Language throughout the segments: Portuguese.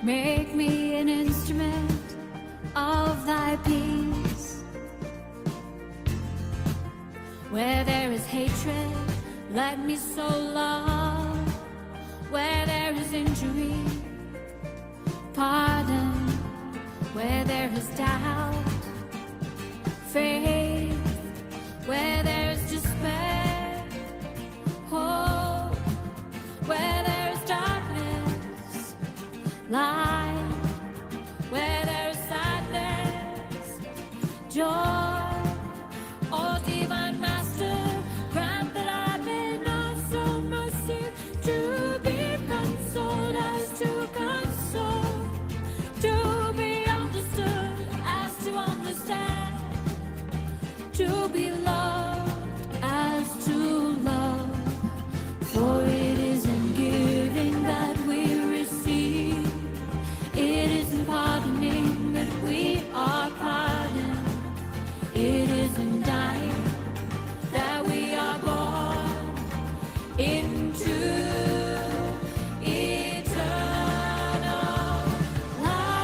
Make me an instrument of thy peace. Where there is hatred, let me sow love. Where there is injury, pardon. Where there is doubt, faith. Where there is despair, hope. Where there is darkness, light. Where there is sadness, joy. Oh, divine Master, grant that I may not so mercy to be consoled as to console, to be understood as to understand, to be loved as to love. For it is in giving that we receive, it is in pardoning that we are pardoned, it is in dying that we are born into eternal life.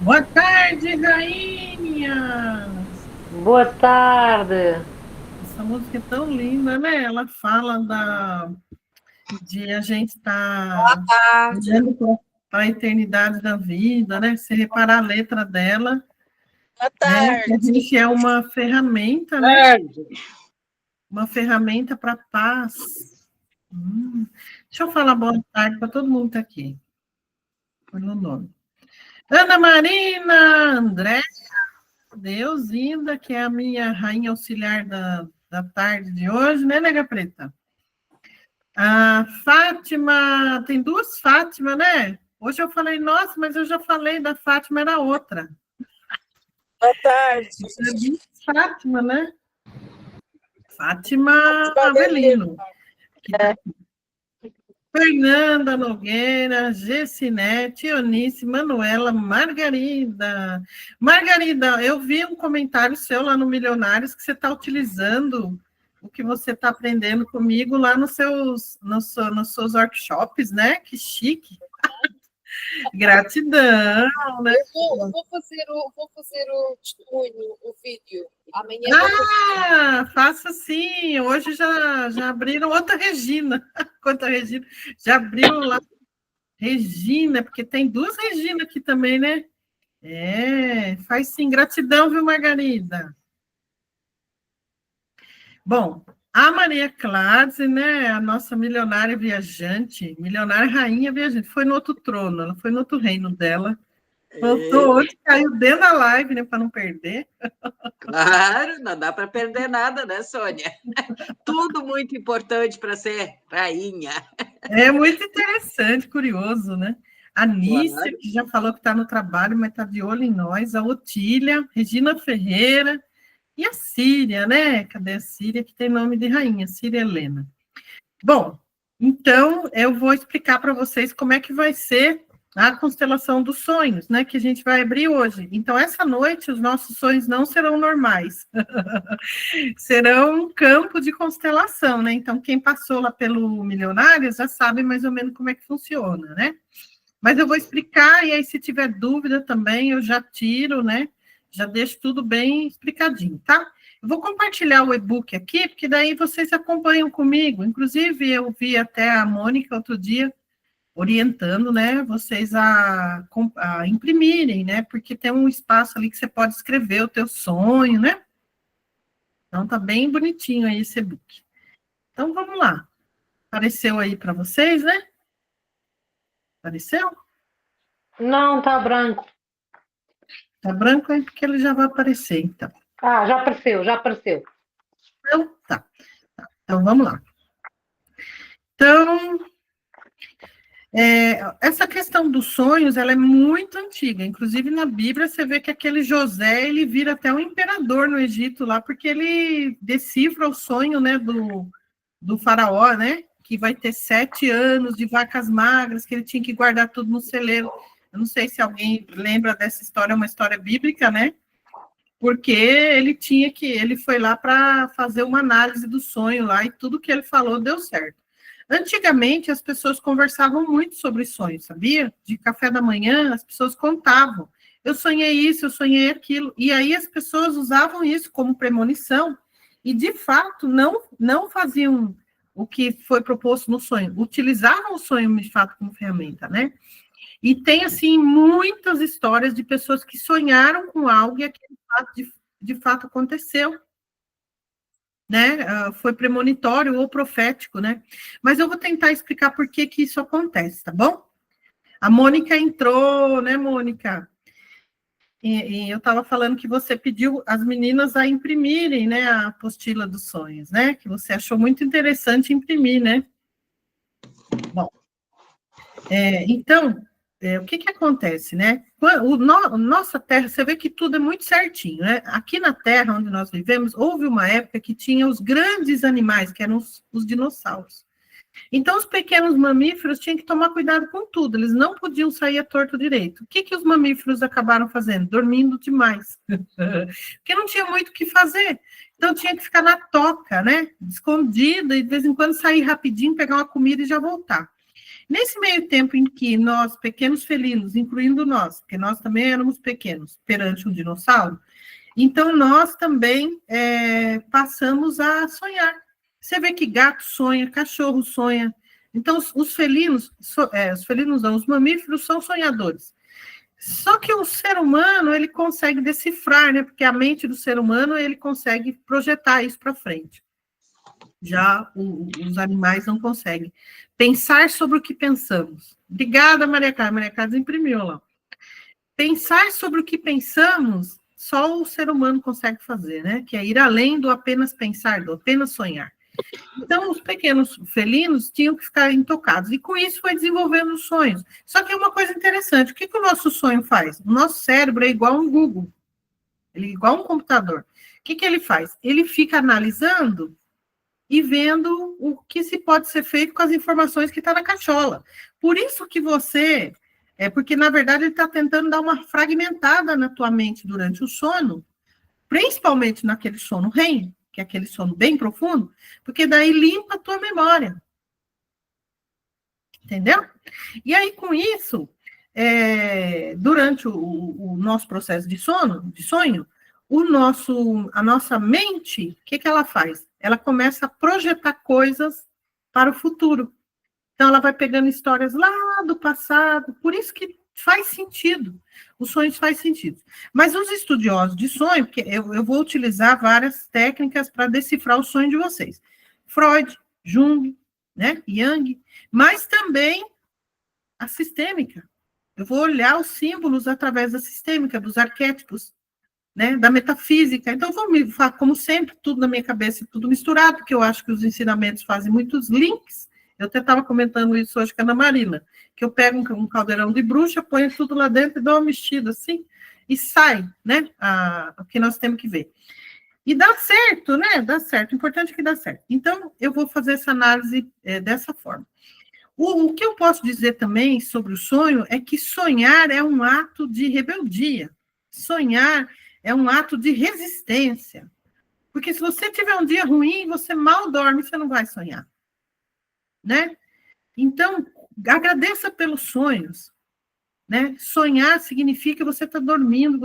Boa tarde, rainhas! Boa tarde. Essa música é tão linda, né? Ela fala de a gente estar olhando para a eternidade da vida, né? Se reparar a letra dela, Boa né? Que a tarde. gente é uma ferramenta, né? Uma ferramenta para paz. Deixa eu falar boa tarde para todo mundo que está aqui. Pelo nome. Ana Marina, André, Deusinda, que é a minha rainha auxiliar da tarde de hoje, né, Nega Preta? A Fátima, tem duas Fátima, né? Hoje eu falei, nossa, mas eu já falei da Fátima, era outra. Boa tarde. Fátima, né? Fátima Avelino. Fernanda Nogueira, Gessinete, Eunice, Manuela, Margarida. Margarida, eu vi um comentário seu lá no Milionários que você está utilizando o que você está aprendendo comigo lá nos seus workshops, né? Que chique. Gratidão, né? Vou fazer o testemunho, o vídeo. Amanhã Faça sim. Hoje já abriram outra Regina. Quanta Regina? Já abriram lá. Regina, porque tem duas Regina aqui também, né? Faz sim. Gratidão, viu, Margarida? Bom, a Maria Cláudia, né? A nossa milionária viajante, milionária rainha viajante, foi no outro trono, ela foi no outro reino dela. Voltou hoje, caiu dentro da live, né? Para não perder. Claro, não dá para perder nada, né, Sônia? Tudo muito importante para ser rainha. É muito interessante, curioso, né? A Nícia, Claro. que já falou que está no trabalho, mas está de olho em nós. A Otília, Regina Ferreira e a Síria, né? Cadê a Síria, que tem nome de rainha? Síria Helena. Bom, então eu vou explicar para vocês como é que vai ser a constelação dos sonhos, né, que a gente vai abrir hoje. Então, essa noite, os nossos sonhos não serão normais. Serão um campo de constelação, né? Então, quem passou lá pelo Milionários já sabe mais ou menos como é que funciona, né? Mas eu vou explicar, e aí, se tiver dúvida também, eu já tiro, né? Já deixo tudo bem explicadinho, tá? Eu vou compartilhar o e-book aqui, porque daí vocês acompanham comigo. Inclusive, eu vi até a Mônica outro dia orientando, né, vocês a imprimirem, né, porque tem um espaço ali que você pode escrever o teu sonho, né? Então, tá bem bonitinho aí esse e-book. Então, vamos lá. Apareceu aí para vocês, né? Apareceu? Não, está branco. Tá branco aí, porque ele já vai aparecer, então. Já apareceu, já apareceu. Então, tá. Então, vamos lá. Então, essa questão dos sonhos, ela é muito antiga. Inclusive, na Bíblia, você vê que aquele José, ele vira até um imperador no Egito lá, porque ele decifra o sonho, né, do faraó, né, que vai ter 7 anos de vacas magras, que ele tinha que guardar tudo no celeiro. Eu não sei se alguém lembra dessa história, é uma história bíblica, né, porque ele foi lá para fazer uma análise do sonho lá, e tudo que ele falou deu certo. Antigamente, as pessoas conversavam muito sobre sonhos, sabia? De café da manhã, as pessoas contavam. Eu sonhei isso, eu sonhei aquilo. E aí as pessoas usavam isso como premonição e, de fato, não faziam o que foi proposto no sonho. Utilizavam o sonho, de fato, como ferramenta, né? E tem, assim, muitas histórias de pessoas que sonharam com algo e aquele fato de fato aconteceu. Né? Foi premonitório ou profético, né? Mas eu vou tentar explicar por que isso acontece, tá bom? A Mônica entrou, né, Mônica? E eu estava falando que você pediu as meninas a imprimirem, né, a apostila dos sonhos, né? Que você achou muito interessante imprimir, né? Bom, então, o que acontece, né? Nossa Terra, você vê que tudo é muito certinho, né? Aqui na Terra, onde nós vivemos, houve uma época que tinha os grandes animais, que eram os dinossauros. Então, os pequenos mamíferos tinham que tomar cuidado com tudo, eles não podiam sair a torto direito. O que os mamíferos acabaram fazendo? Dormindo demais, porque não tinha muito o que fazer. Então, tinha que ficar na toca, né? Escondida, e de vez em quando sair rapidinho, pegar uma comida e já voltar. Nesse meio tempo em que nós, pequenos felinos, incluindo nós, porque nós também éramos pequenos perante um dinossauro, então nós também passamos a sonhar. Você vê que gato sonha, cachorro sonha. Então, os felinos não, os mamíferos são sonhadores. Só que o ser humano, ele consegue decifrar, né? Porque a mente do ser humano, ele consegue projetar isso para frente. Já os animais não conseguem. Pensar sobre o que pensamos. Obrigada, Maria Carla. Maria Carla imprimiu lá. Pensar sobre o que pensamos, só o ser humano consegue fazer, né? Que é ir além do apenas pensar, do apenas sonhar. Então, os pequenos felinos tinham que ficar intocados. E com isso foi desenvolvendo os sonhos. Só que é uma coisa interessante. O que o nosso sonho faz? O nosso cérebro é igual a um Google. Ele é igual a um computador. O que ele faz? Ele fica analisando e vendo o que se pode ser feito com as informações que está na cachola. Por isso que porque na verdade ele está tentando dar uma fragmentada na tua mente durante o sono, principalmente naquele sono REM, que é aquele sono bem profundo, porque daí limpa a tua memória. Entendeu? E aí, com isso, durante o nosso processo de sonho, a nossa mente, o que ela faz? Ela começa a projetar coisas para o futuro. Então, ela vai pegando histórias lá do passado, por isso que faz sentido, os sonhos fazem sentido. Mas os estudiosos de sonho, porque eu vou utilizar várias técnicas para decifrar o sonho de vocês. Freud, Jung, né, Jung, mas também a sistêmica. Eu vou olhar os símbolos através da sistêmica, dos arquétipos, né, da metafísica. Então, como sempre, tudo na minha cabeça, tudo misturado, porque eu acho que os ensinamentos fazem muitos links. Eu até estava comentando isso hoje com a Ana Marina, que eu pego um caldeirão de bruxa, ponho tudo lá dentro e dou uma mexida assim, e sai, né, o que nós temos que ver. E dá certo, né, dá certo, o importante é que dá certo. Então, eu vou fazer essa análise dessa forma. O que eu posso dizer também sobre o sonho é que sonhar é um ato de rebeldia. Sonhar é um ato de resistência. Porque se você tiver um dia ruim, você mal dorme, você não vai sonhar. Né? Então, agradeça pelos sonhos. Né? Sonhar significa que você está dormindo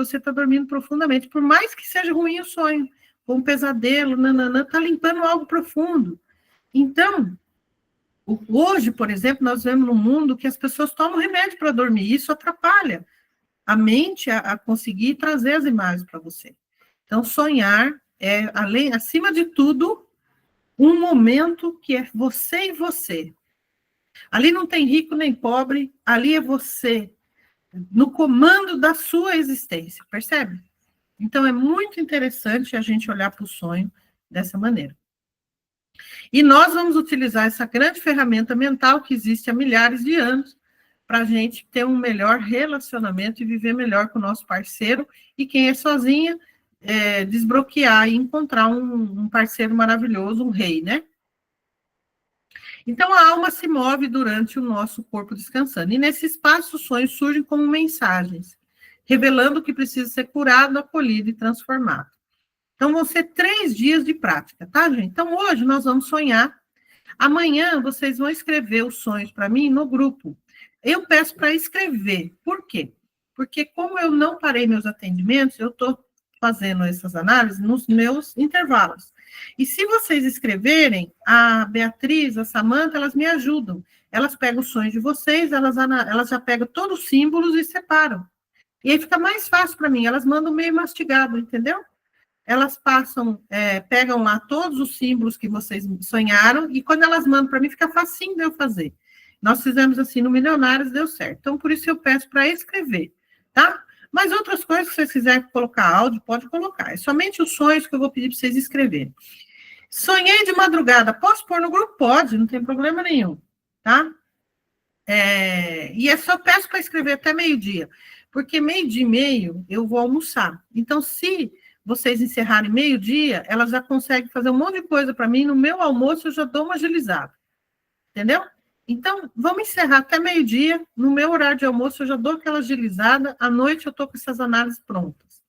profundamente. Por mais que seja ruim o sonho, ou um pesadelo, está limpando algo profundo. Então, hoje, por exemplo, nós vemos num mundo que as pessoas tomam remédio para dormir, isso atrapalha a mente a conseguir trazer as imagens para você. Então, sonhar é, acima de tudo, um momento que é você e você. Ali não tem rico nem pobre, ali é você, no comando da sua existência, percebe? Então, é muito interessante a gente olhar para o sonho dessa maneira. E nós vamos utilizar essa grande ferramenta mental que existe há milhares de anos para a gente ter um melhor relacionamento e viver melhor com o nosso parceiro, e quem é sozinha, desbloquear e encontrar um parceiro maravilhoso, um rei, né? Então, a alma se move durante o nosso corpo descansando, e nesse espaço os sonhos surgem como mensagens, revelando o que precisa ser curado, acolhido e transformado. Então, vão ser 3 dias de prática, tá, gente? Então, hoje nós vamos sonhar Amanhã vocês vão escrever os sonhos para mim no grupo. Eu peço para escrever. Por quê? Porque como eu não parei meus atendimentos, eu estou fazendo essas análises nos meus intervalos. E se vocês escreverem, a Beatriz, a Samanta, elas me ajudam. Elas pegam os sonhos de vocês, elas já pegam todos os símbolos e separam. E aí fica mais fácil para mim, elas mandam meio mastigado, entendeu? Elas passam, pegam lá todos os símbolos que vocês sonharam, e quando elas mandam para mim, fica facinho de eu fazer. Nós fizemos assim no Milionários, deu certo. Então, por isso eu peço para escrever, tá? Mas outras coisas que vocês quiserem colocar áudio, pode colocar. É somente os sonhos que eu vou pedir para vocês escreverem. Sonhei de madrugada, posso pôr no grupo? Pode, não tem problema nenhum, tá? E é só peço para escrever até meio-dia, porque meio-dia e meio eu vou almoçar. Então, se vocês encerrarem meio-dia, elas já conseguem fazer um monte de coisa para mim, no meu almoço eu já dou uma agilizada, entendeu? Então, vamos encerrar até meio-dia, no meu horário de almoço eu já dou aquela agilizada, à noite eu estou com essas análises prontas.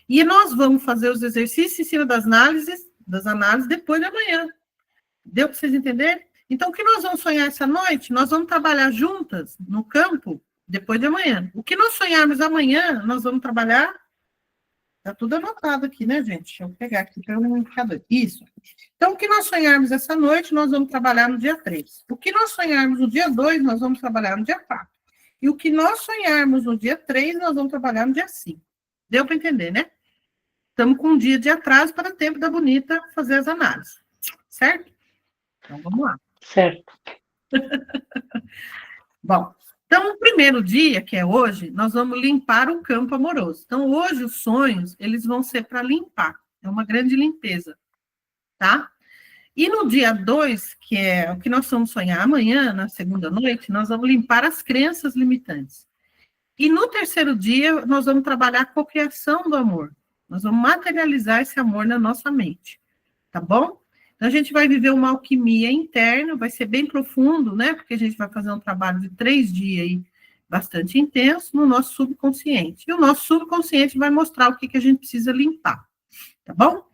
E nós vamos fazer os exercícios em cima das análises depois de amanhã. Deu para vocês entenderem? Então, o que nós vamos sonhar essa noite? Nós vamos trabalhar juntas no campo depois de amanhã. O que nós sonharmos amanhã, nós vamos trabalhar. Está tudo anotado aqui, né, gente? Deixa eu pegar aqui para eu não ficar doido. Isso. Então, o que nós sonharmos essa noite, nós vamos trabalhar no dia 3. O que nós sonharmos no dia 2, nós vamos trabalhar no dia 4. E o que nós sonharmos no dia 3, nós vamos trabalhar no dia 5. Deu para entender, né? Estamos com um dia de atraso para tempo da Bonita fazer as análises. Certo? Então, vamos lá. Certo. Bom, então, o primeiro dia, que é hoje, nós vamos limpar o campo amoroso. Então, hoje, os sonhos, eles vão ser para limpar. É uma grande limpeza, tá? E no dia 2, que é o que nós vamos sonhar amanhã, na segunda noite, nós vamos limpar as crenças limitantes. E no terceiro dia, nós vamos trabalhar a cocriação do amor. Nós vamos materializar esse amor na nossa mente, tá bom? Então, a gente vai viver uma alquimia interna, vai ser bem profundo, né? Porque a gente vai fazer um trabalho de 3 dias aí, bastante intenso, no nosso subconsciente. E o nosso subconsciente vai mostrar o que a gente precisa limpar, tá bom?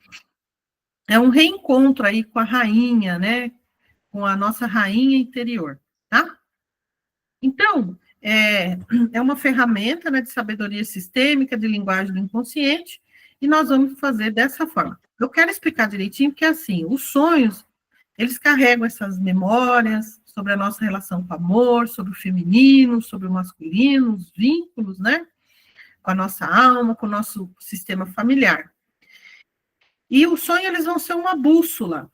É um reencontro aí com a rainha, né? Com a nossa rainha interior, tá? Então, é uma ferramenta, né, de sabedoria sistêmica, de linguagem do inconsciente, e nós vamos fazer dessa forma. Eu quero explicar direitinho, porque assim, os sonhos, eles carregam essas memórias sobre a nossa relação com o amor, sobre o feminino, sobre o masculino, os vínculos, né? Com a nossa alma, com o nosso sistema familiar. E o sonho, eles vão ser uma bússola,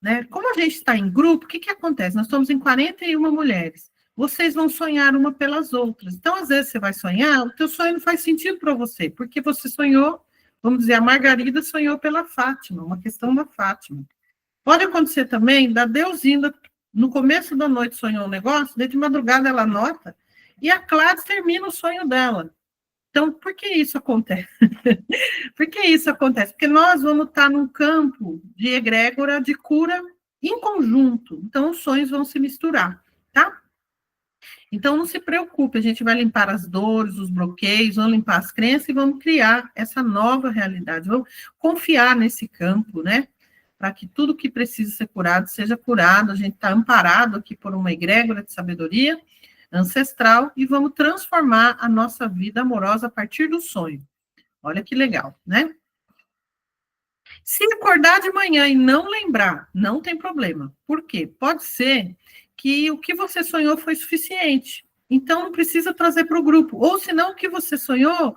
né? Como a gente está em grupo, o que acontece? Nós estamos em 41 mulheres. Vocês vão sonhar uma pelas outras. Então, às vezes, você vai sonhar, o teu sonho não faz sentido para você, porque você sonhou. Vamos dizer, a Margarida sonhou pela Fátima, uma questão da Fátima. Pode acontecer também da Deusinda, no começo da noite sonhou um negócio, de madrugada ela anota, e a Cláudia termina o sonho dela. Então, por que isso acontece? Por que isso acontece? Porque nós vamos estar num campo de egrégora, de cura em conjunto. Então, os sonhos vão se misturar, tá? Então, não se preocupe, a gente vai limpar as dores, os bloqueios, vamos limpar as crenças e vamos criar essa nova realidade. Vamos confiar nesse campo, né? Para que tudo que precisa ser curado seja curado. A gente está amparado aqui por uma egrégora de sabedoria ancestral e vamos transformar a nossa vida amorosa a partir do sonho. Olha que legal, né? Se acordar de manhã e não lembrar, não tem problema. Por quê? Pode ser que o que você sonhou foi suficiente. Então, não precisa trazer para o grupo. Ou, senão, o que você sonhou,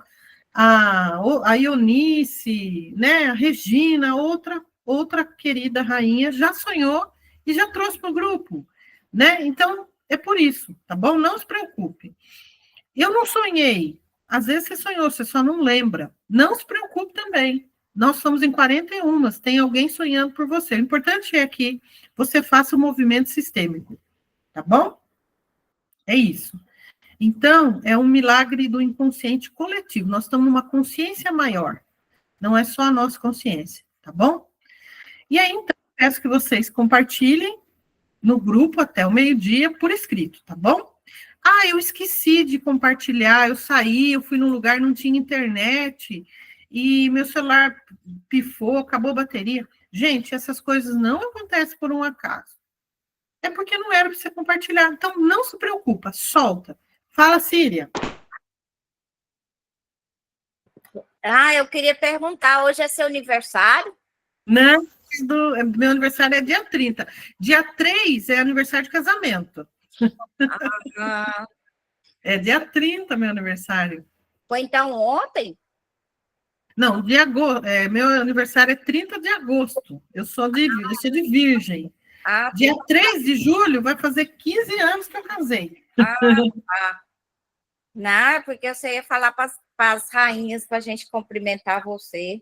a Ionice, né, a Regina, outra querida rainha, já sonhou e já trouxe para o grupo. Né? Então, é por isso, tá bom? Não se preocupe. Eu não sonhei. Às vezes você sonhou, você só não lembra. Não se preocupe também. Nós somos em 41, tem alguém sonhando por você. O importante é que você faça o movimento sistêmico. Tá bom? É isso. Então, é um milagre do inconsciente coletivo. Nós estamos numa consciência maior. Não é só a nossa consciência, tá bom? E aí, então, peço que vocês compartilhem no grupo até o meio-dia por escrito, tá bom? Ah, eu esqueci de compartilhar, eu saí, eu fui num lugar, não tinha internet, e meu celular pifou, acabou a bateria. Gente, essas coisas não acontecem por um acaso. É porque não era para você compartilhar. Então, não se preocupa, solta. Fala, Síria. Eu queria perguntar, hoje é seu aniversário? Não, meu aniversário é dia 30. Dia 3 é aniversário de casamento. Ah, É dia 30 meu aniversário. foi então ontem? Não, meu aniversário é 30 de agosto. Eu sou de virgem. Ah, Dia 3 de julho vai fazer 15 anos que eu casei. não, porque você ia falar para as rainhas para a gente cumprimentar você.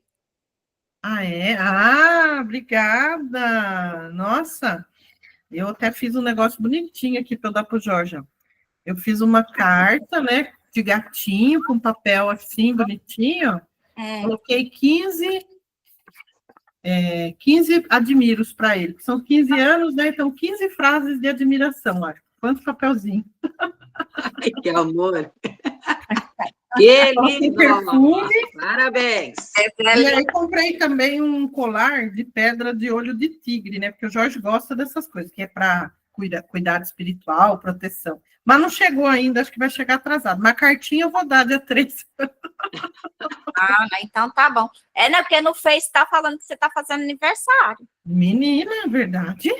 Ah, é? Ah, obrigada. Nossa, eu até fiz um negócio bonitinho aqui para eu dar para o Jorge. Eu fiz uma carta, né, de gatinho, com papel assim, bonitinho. Coloquei 15 admiros para ele, que são 15 anos, né? Então, 15 frases de admiração, olha. Quanto papelzinho. Ai, que amor! Que lindo! Perfume. Parabéns! E aí comprei também um colar de pedra de olho de tigre, né? Porque o Jorge gosta dessas coisas, que é para cuidado espiritual, proteção. Mas não chegou ainda, acho que vai chegar atrasado. Mas cartinha eu vou dar dia 3. Então tá bom. Né? Porque no Face está falando que você está fazendo aniversário. Menina, é verdade?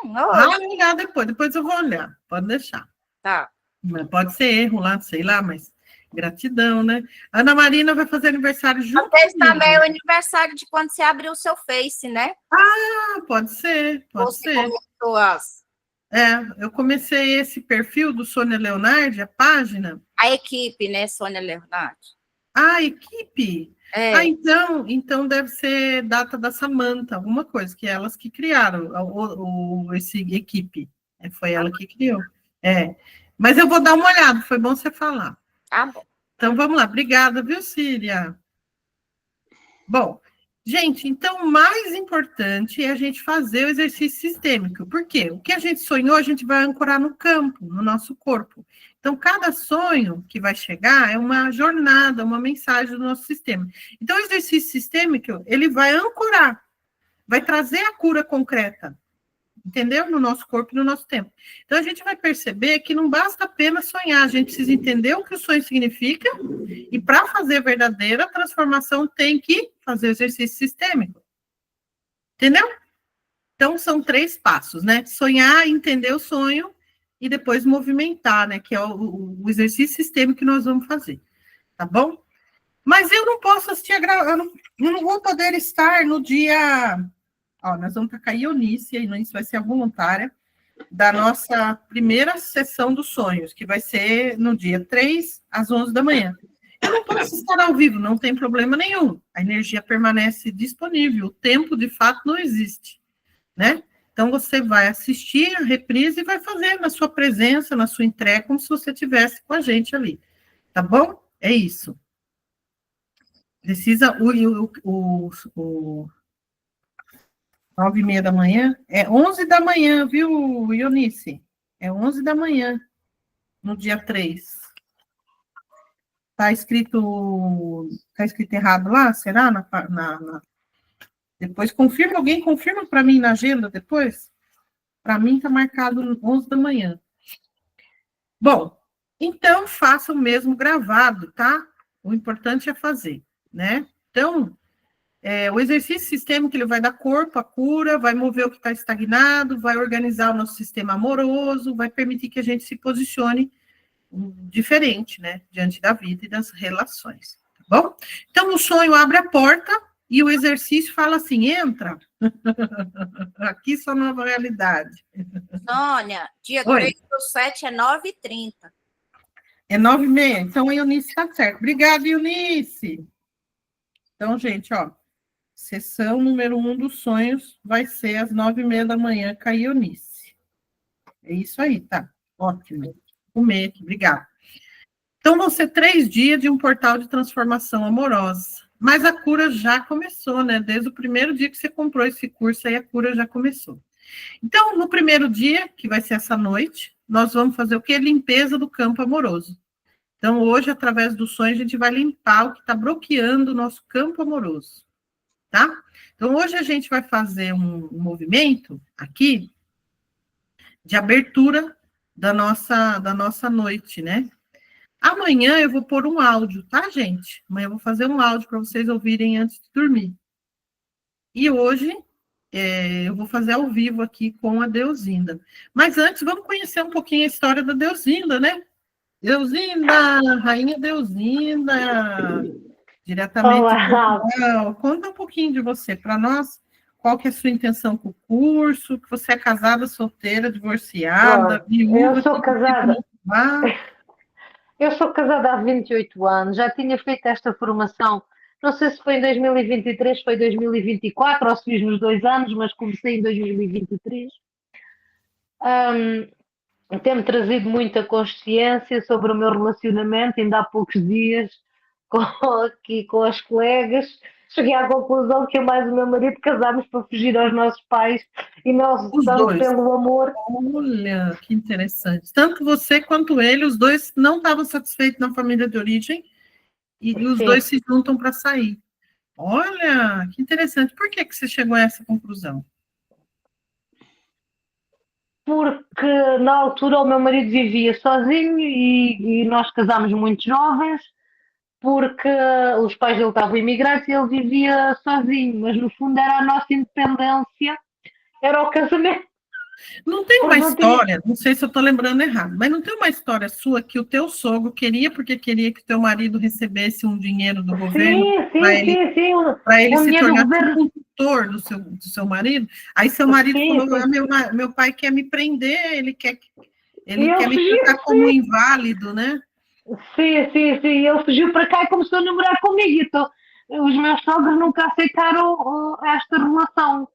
Olhar depois eu vou olhar, pode deixar. Tá. Mas pode ser erro lá, sei lá, mas gratidão, né? Ana Marina vai fazer aniversário junto Talvez comigo. também é o aniversário de quando você abriu o seu Face, né? Ah, pode ser. Você comentou Eu comecei esse perfil do Sônia Leonardi, a página. a equipe, né, Sônia Leonardi? A equipe? É. Então deve ser data da Samantha, alguma coisa, que elas que criaram esse equipe. Foi ela que criou. Mas eu vou dar uma olhada, foi bom você falar. Tá bom. Então, vamos lá. Obrigada, viu, Síria? Bom, gente, então, o mais importante é a gente fazer o exercício sistêmico. Por quê? O que a gente sonhou, a gente vai ancorar no campo, no nosso corpo. Então, cada sonho que vai chegar é uma jornada, uma mensagem do nosso sistema. Então, o exercício sistêmico, ele vai ancorar, vai trazer a cura concreta, entendeu? No nosso corpo e no nosso tempo. Então, a gente vai perceber que não basta apenas sonhar, a gente precisa entender o que o sonho significa, e para fazer a verdadeira transformação, tem que fazer o exercício sistêmico. Entendeu? Então, são 3 passos, né? Sonhar, entender o sonho, e depois movimentar, né? Que é o exercício sistêmico que nós vamos fazer. Tá bom? Mas eu não posso assistir eu não vou poder estar no dia... nós vamos estar com a Ionice, a Ionice vai ser a voluntária da nossa primeira sessão dos sonhos, que vai ser no dia 3, às 11 da manhã. Eu não posso estar ao vivo, não tem problema nenhum. A energia permanece disponível, o tempo, de fato, não existe, né? Então, você vai assistir a reprise e vai fazer na sua presença, na sua entrega, como se você estivesse com a gente ali. Tá bom? É isso. Precisa 9h30 da manhã? É 11 da manhã, viu, Ionice? É 11 da manhã, no dia 3. Está escrito errado lá? Será? Depois alguém confirma para mim na agenda depois? Para mim está marcado 11 da manhã. Bom, então faça o mesmo gravado, tá? O importante é fazer, né? Então, o exercício sistêmico, ele vai dar corpo à cura, vai mover o que está estagnado, vai organizar o nosso sistema amoroso, vai permitir que a gente se posicione diferente, né? Diante da vida e das relações, tá bom? Então, o sonho abre a porta e o exercício fala assim, entra. Aqui só nova realidade. Sônia, dia Oi. 3/7 é 9h30. É 9h30, então a Eunice está certo. Obrigada, Eunice. Então, gente, sessão número 1 dos sonhos vai ser às 9h30 da manhã com a Eunice. É isso aí, tá? Ótimo. Comer aqui, obrigada. Então, vão ser 3 dias de um portal de transformação amorosa. Mas a cura já começou, né? Desde o primeiro dia que você comprou esse curso aí, a cura já começou. Então, no primeiro dia, que vai ser essa noite, nós vamos fazer o quê? Limpeza do campo amoroso. Então, hoje, através do sonho, a gente vai limpar o que está bloqueando o nosso campo amoroso, tá? Então, hoje a gente vai fazer um movimento aqui, de abertura da nossa noite, né? Amanhã eu vou pôr um áudio, tá, gente? Amanhã eu vou fazer um áudio para vocês ouvirem antes de dormir. E hoje eu vou fazer ao vivo aqui com a Deusinda. Mas antes, vamos conhecer um pouquinho a história da Deusinda, né? Deusinda, Rainha Deusinda, diretamente de Olá, Portugal. Conta um pouquinho de você para nós. Qual que é a sua intenção com o curso? Que você é casada, solteira, divorciada, pronto. viúva? Eu sou casada há 28 anos, já tinha feito esta formação, não sei se foi em 2023, foi 2024, ou se fiz nos 2 anos, mas comecei em 2023. Tem-me trazido muita consciência sobre o meu relacionamento, ainda há poucos dias, aqui com as colegas, cheguei à conclusão que eu mais o meu marido casámos para fugir aos nossos pais e não Os tanto dois. pelo amor. Olha, que interessante. Tanto você quanto ele, os dois não estavam satisfeitos na família de origem e os Sim. dois se juntam para sair. Olha, que interessante. Por que você chegou a essa conclusão? Porque na altura o meu marido vivia sozinho e nós casámos muito jovens, porque os pais dele estavam imigrantes e ele vivia sozinho, mas no fundo era a nossa independência, era o casamento. Não tem uma Pois não tinha- história, não sei se eu estou lembrando errado, mas não tem uma história sua que o teu sogro queria porque queria que o teu marido recebesse um dinheiro do governo Sim. para ele Um se dinheiro do tornar governo. tipo um tutor do seu marido? Aí seu marido Sim, falou, sim. meu pai quer me prender, ele E quer ele me fugiu, tratar como inválido, né? sim. Ele fugiu para cá e começou a namorar comigo. Então, os meus sogros nunca aceitaram esta relação.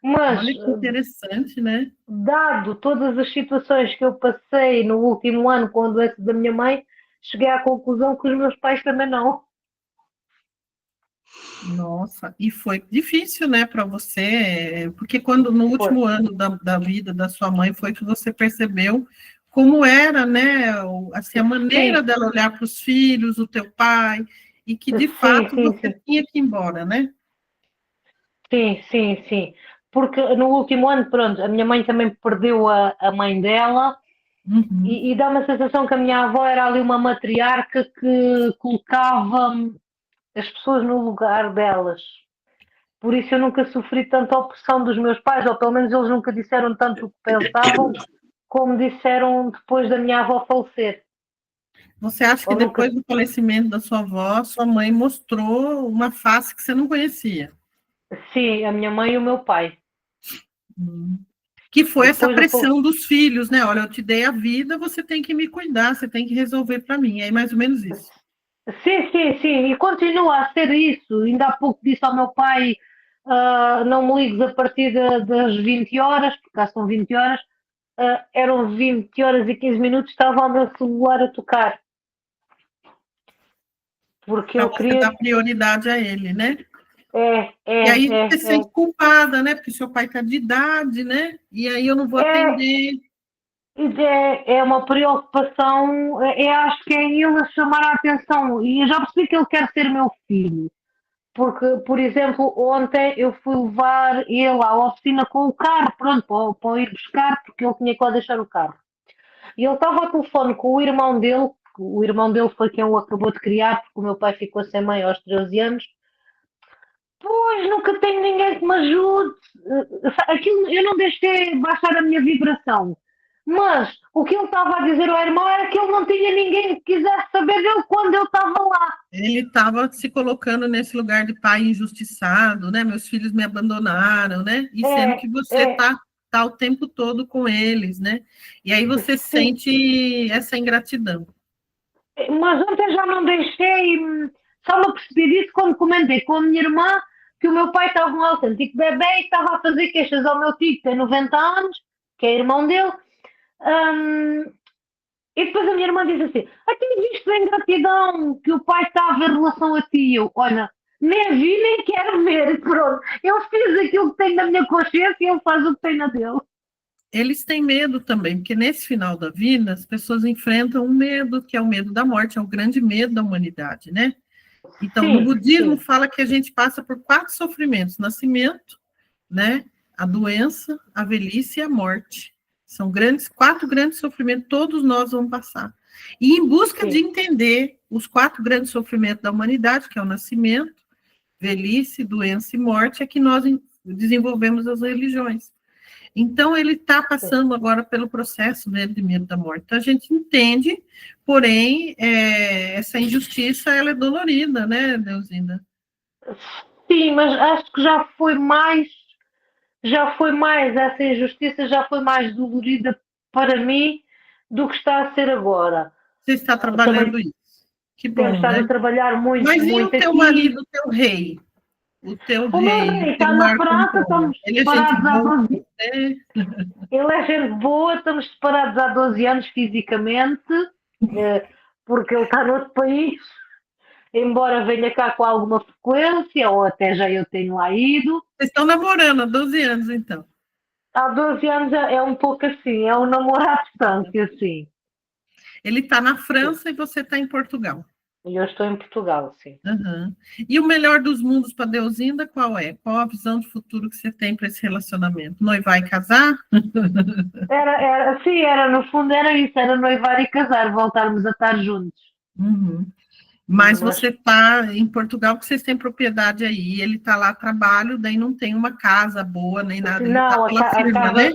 Mas, Olha que interessante, né? dado todas as situações que eu passei no último ano com a doença da minha mãe, cheguei à conclusão que os meus pais também não. Nossa, e foi difícil, né, para você, porque quando no último ano da vida da sua mãe foi que você percebeu como era, né, assim, a maneira Sim. dela olhar para os filhos, o teu pai, e que de fato você tinha que ir embora, né? Sim. Porque no último ano, pronto, a minha mãe também perdeu a mãe dela Uhum. e dá uma sensação que a minha avó era ali uma matriarca que colocava as pessoas no lugar delas. Por isso eu nunca sofri tanta opressão dos meus pais, ou pelo menos eles nunca disseram tanto o que pensavam, como disseram depois da minha avó falecer. Você acha que Ou nunca... depois do falecimento da sua avó, sua mãe mostrou uma face que você não conhecia? Sim, a minha mãe e o meu pai. Que foi essa Depois pressão dos filhos, né? Olha, eu te dei a vida, você tem que me cuidar, você tem que resolver para mim. É mais ou menos isso. Sim. E continua a ser isso. Ainda há pouco disse ao meu pai, não me ligues a partir das 20 horas, porque cá são 20 horas. Eram 20 horas e 15 minutos, estava o meu celular a tocar. Porque Para eu você queria... dar prioridade a ele, né? E aí você se sente culpada, né? Porque seu pai está de idade, né? E aí eu não vou atender. É uma preocupação, acho que é ele a chamar a atenção. E eu já percebi que ele quer ser meu filho. Porque, por exemplo, ontem eu fui levar ele à oficina com o carro, pronto, para ir buscar, porque ele tinha que lá deixar o carro. E ele estava ao telefone com o irmão dele foi quem o acabou de criar, porque o meu pai ficou sem mãe aos 13 anos. Pois, nunca tenho ninguém que me ajude. Aquilo, eu não deixei baixar a minha vibração. Mas o que ele estava a dizer ao irmão era que ele não tinha ninguém que quisesse saber dele quando eu estava lá. Ele estava se colocando nesse lugar de pai injustiçado, né? Meus filhos me abandonaram, né? E sendo que você tá o tempo todo com eles, né? E aí você sente essa ingratidão. Mas ontem já não deixei, só me apercebi disso quando comentei com a minha irmã que o meu pai estava um autêntico bebê e estava a fazer queixas ao meu tio que tem 90 anos, que é irmão dele. E depois a minha irmã diz assim: tenho visto a ingratidão que o pai está a ver em relação a ti. Eu, olha, nem vi, nem quero ver. Pronto, eu fiz aquilo que tem na minha consciência e ele faz o que tem na dele. Eles têm medo também, porque nesse final da vida as pessoas enfrentam um medo, que é o medo da morte, é o grande medo da humanidade, né? Então, no budismo fala que a gente passa por 4 sofrimentos: nascimento, né? A doença, a velhice e a morte. São 4 grandes sofrimentos, todos nós vamos passar. E em busca Sim. de entender os 4 grandes sofrimentos da humanidade, que é o nascimento, velhice, doença e morte, é que nós desenvolvemos as religiões. Então, ele está passando agora pelo processo dele de medo da morte. Então, a gente entende, porém, essa injustiça, ela é dolorida, né, Deusinda? Sim, mas acho que já foi mais, essa injustiça já foi mais dolorida para mim do que está a ser agora. Você está trabalhando isso. Que Tenho bom, estado né? a trabalhar muito, Mas e muito o teu aqui. marido, o teu rei? O teu O meu rei, rei o está teu na Marco França, Antônio. estamos Ele é gente separados há boa, 12 Ele é gente boa, estamos separados há 12 anos fisicamente, porque ele está noutro país, embora venha cá com alguma frequência, ou até já eu tenho lá ido. Vocês estão namorando há 12 anos, então. Há 12 anos é um pouco assim, é um namoro à distância, assim. Ele está na França e você está em Portugal. E eu estou em Portugal, sim. Uhum. E o melhor dos mundos para Deusinda, qual é? Qual a visão de futuro que você tem para esse relacionamento? Noivar e casar? No fundo era isso, era noivar e casar, voltarmos a estar juntos. Uhum. Mas você está em Portugal, porque vocês têm propriedade aí, ele está lá a trabalho, daí não tem uma casa boa, nem nada, ele está pela firma, casa, né?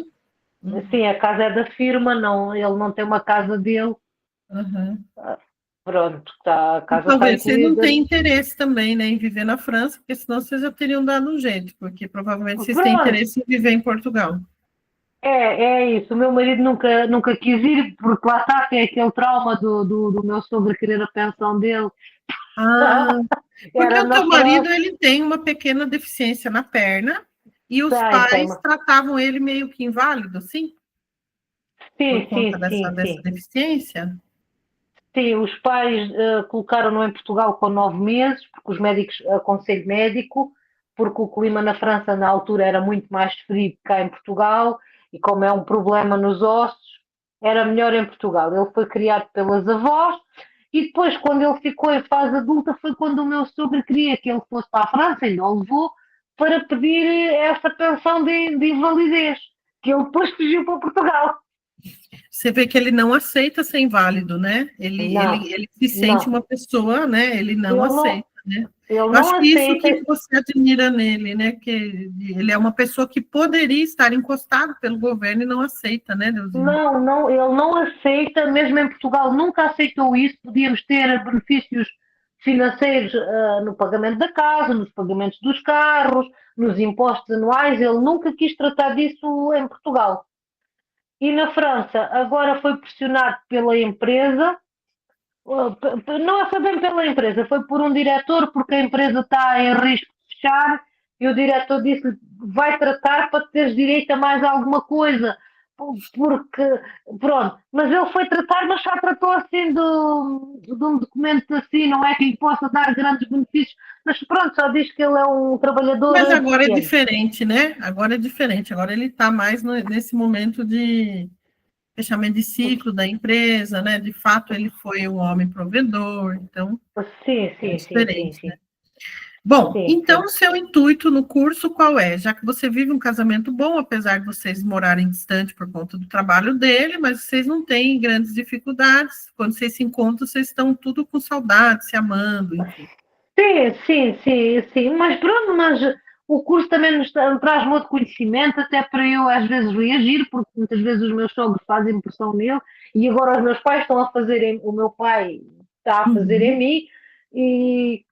Sim, a casa é da firma, não, ele não tem uma casa dele. Uhum. Pronto, a casa Talvez está vocês não incluída. tenham interesse também, né, em viver na França, porque senão vocês já teriam dado um jeito, porque provavelmente vocês têm interesse em viver em Portugal. É isso. O meu marido nunca quis ir, porque lá está, tem aquele trauma do meu sogro querer a pensão dele. Porque o teu marido, ele tem uma pequena deficiência na perna, e os pais tratavam ele meio que inválido, assim? Por conta dessa deficiência? Sim, os pais colocaram-no em Portugal com 9 meses, porque os médicos, aconselho médico, porque o clima na França na altura era muito mais frio que cá em Portugal, e como é um problema nos ossos, era melhor em Portugal. Ele foi criado pelas avós, e depois, quando ele ficou em fase adulta, foi quando o meu sogro queria que ele fosse para a França, ainda o levou, para pedir essa pensão de invalidez, que ele depois fugiu para Portugal. Você vê que ele não aceita ser inválido, né? Ele se sente uma pessoa, né? Ele não aceita, né? Eu acho que isso que você admira nele, né? Que ele é uma pessoa que poderia estar encostado pelo governo e não aceita, né, Deusinho? Não, ele não aceita, mesmo em Portugal nunca aceitou isso. Podíamos ter benefícios financeiros no pagamento da casa, nos pagamentos dos carros, nos impostos anuais. Ele nunca quis tratar disso em Portugal. E na França, agora foi pressionado pela empresa, não foi bem pela empresa, foi por um diretor, porque a empresa está em risco de fechar, e o diretor disse-lhe, vai tratar para teres direito a mais alguma coisa, porque, pronto, mas ele foi tratar, mas só tratou assim de um documento assim, não é que lhe possa dar grandes benefícios, mas pronto, só diz que ele é um trabalhador. Mas agora é diferente, né? Agora é diferente, agora ele está mais nesse momento de fechamento de ciclo da empresa, né? De fato, ele foi um homem provedor, então é diferente, sim. Né? Bom, então o seu intuito no curso qual é? Já que você vive um casamento bom, apesar de vocês morarem distante por conta do trabalho dele, mas vocês não têm grandes dificuldades. Quando vocês se encontram, vocês estão tudo com saudade, se amando, enfim. Sim. Mas pronto, o curso também nos traz muito conhecimento, até para eu às vezes reagir, porque muitas vezes os meus sogros fazem impressão nele, e agora os meus pais estão a fazer, o meu pai está a fazer em mim, e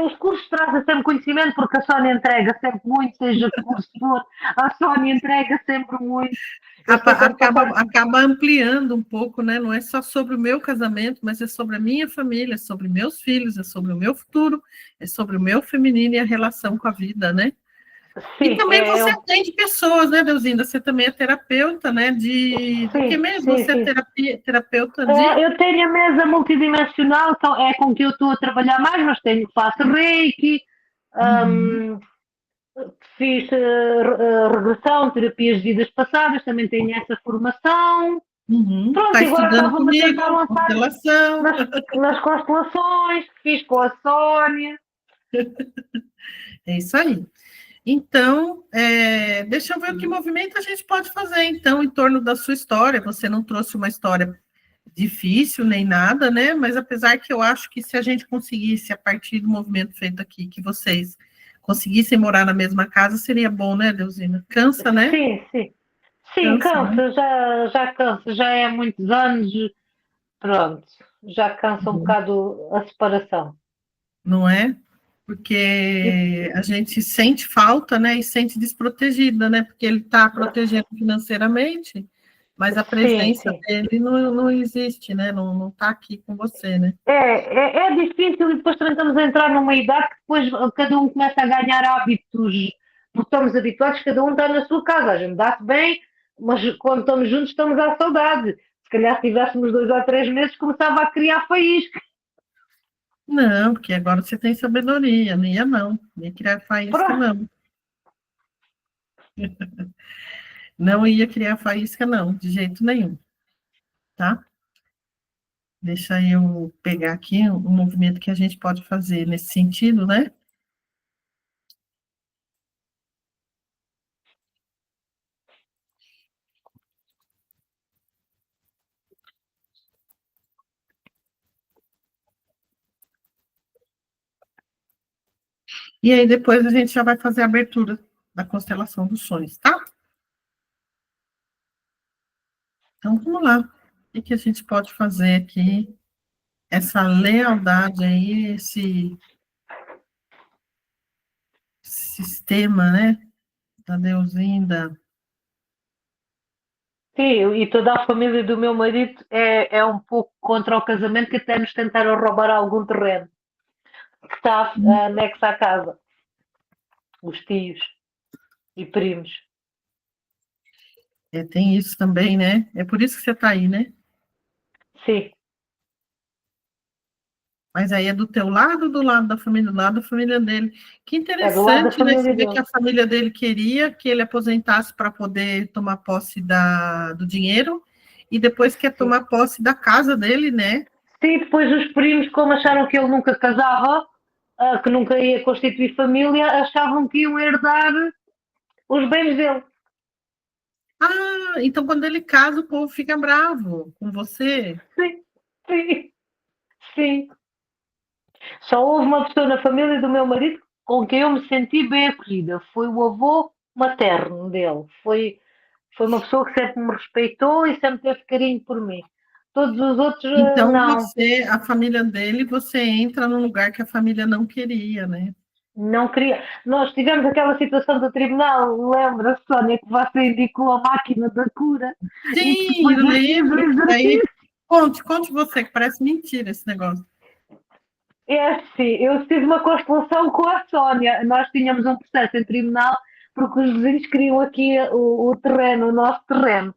os cursos trazem sempre conhecimento, porque a Sónia entrega sempre muito, seja que curso for, a Sónia entrega sempre muito. Acaba ampliando um pouco, né? Não é só sobre o meu casamento, mas é sobre a minha família, é sobre meus filhos, é sobre o meu futuro, é sobre o meu feminino e a relação com a vida, né? Sim, e também você atende pessoas, né, Deusinda? Você também é terapeuta, né? Que mesmo você é terapeuta de... eu tenho a mesa multidimensional, então é com que eu estou a trabalhar mais, mas faço reiki, fiz regressão, terapias de vidas passadas, também tenho essa formação. Pronto, está estudando comigo, constelação. Nas constelações, fiz com a Sónia. É isso aí. Então, deixa eu ver o que movimento a gente pode fazer, então, em torno da sua história. Você não trouxe uma história difícil nem nada, né? Mas apesar que eu acho que se a gente conseguisse, a partir do movimento feito aqui, que vocês conseguissem morar na mesma casa, seria bom, né, Deusina? Cansa, né? Sim, sim. Sim, Cansa, né? cansa, já cansa, já é há muitos anos, pronto, já cansa um bocado a separação. Não é? Porque a gente sente falta, né, e sente desprotegida, né, porque ele está protegendo financeiramente, mas a presença Sim. dele não existe, né, não está aqui com você, né. É difícil e depois também estamos a entrar numa idade que depois cada um começa a ganhar hábitos, porque estamos habituados, cada um está na sua casa, a gente dá-se bem, mas quando estamos juntos estamos à saudade. Se calhar se tivéssemos 2 ou 3 meses começava a criar faísca. Não, porque agora você tem sabedoria, não ia criar faísca, não. Não ia criar faísca, não, de jeito nenhum, tá? Deixa eu pegar aqui um movimento que a gente pode fazer nesse sentido, né? E aí depois a gente já vai fazer a abertura da constelação dos sonhos, tá? Então, vamos lá. O que a gente pode fazer aqui? Essa lealdade aí, esse sistema, né? Da Deusinda. Sim, e toda a família do meu marido é um pouco contra o casamento, que até nos tentaram roubar algum terreno que está anexo à casa. Os tios e primos. Tem isso também, né? É por isso que você está aí, né? Sim. Mas aí é do teu lado ou do lado da família? Do lado da família dele. Que É do lado da interessante, né? Você família vê que dele. a família dele queria que ele aposentasse para poder tomar posse do dinheiro e depois quer tomar posse da casa dele, né? Sim, depois os primos, como acharam que ele nunca casava, que nunca ia constituir família, achavam que iam herdar os bens dele. Ah, então quando ele casa, o povo fica bravo com você. Sim. Só houve uma pessoa na família do meu marido com quem eu me senti bem acolhida. Foi o avô materno dele. Foi uma pessoa que sempre me respeitou e sempre teve carinho por mim. Todos os outros, Então não. a família dele, você entra num lugar que a família não queria, né? Não queria. Nós tivemos aquela situação do tribunal, lembra, Sónia, que você indicou a máquina da cura? Sim, eu lembro. Aí, conte você, que parece mentira esse negócio. É assim, eu tive uma constelação com a Sónia. Nós tínhamos um processo em tribunal porque os vizinhos queriam aqui o terreno, o nosso terreno.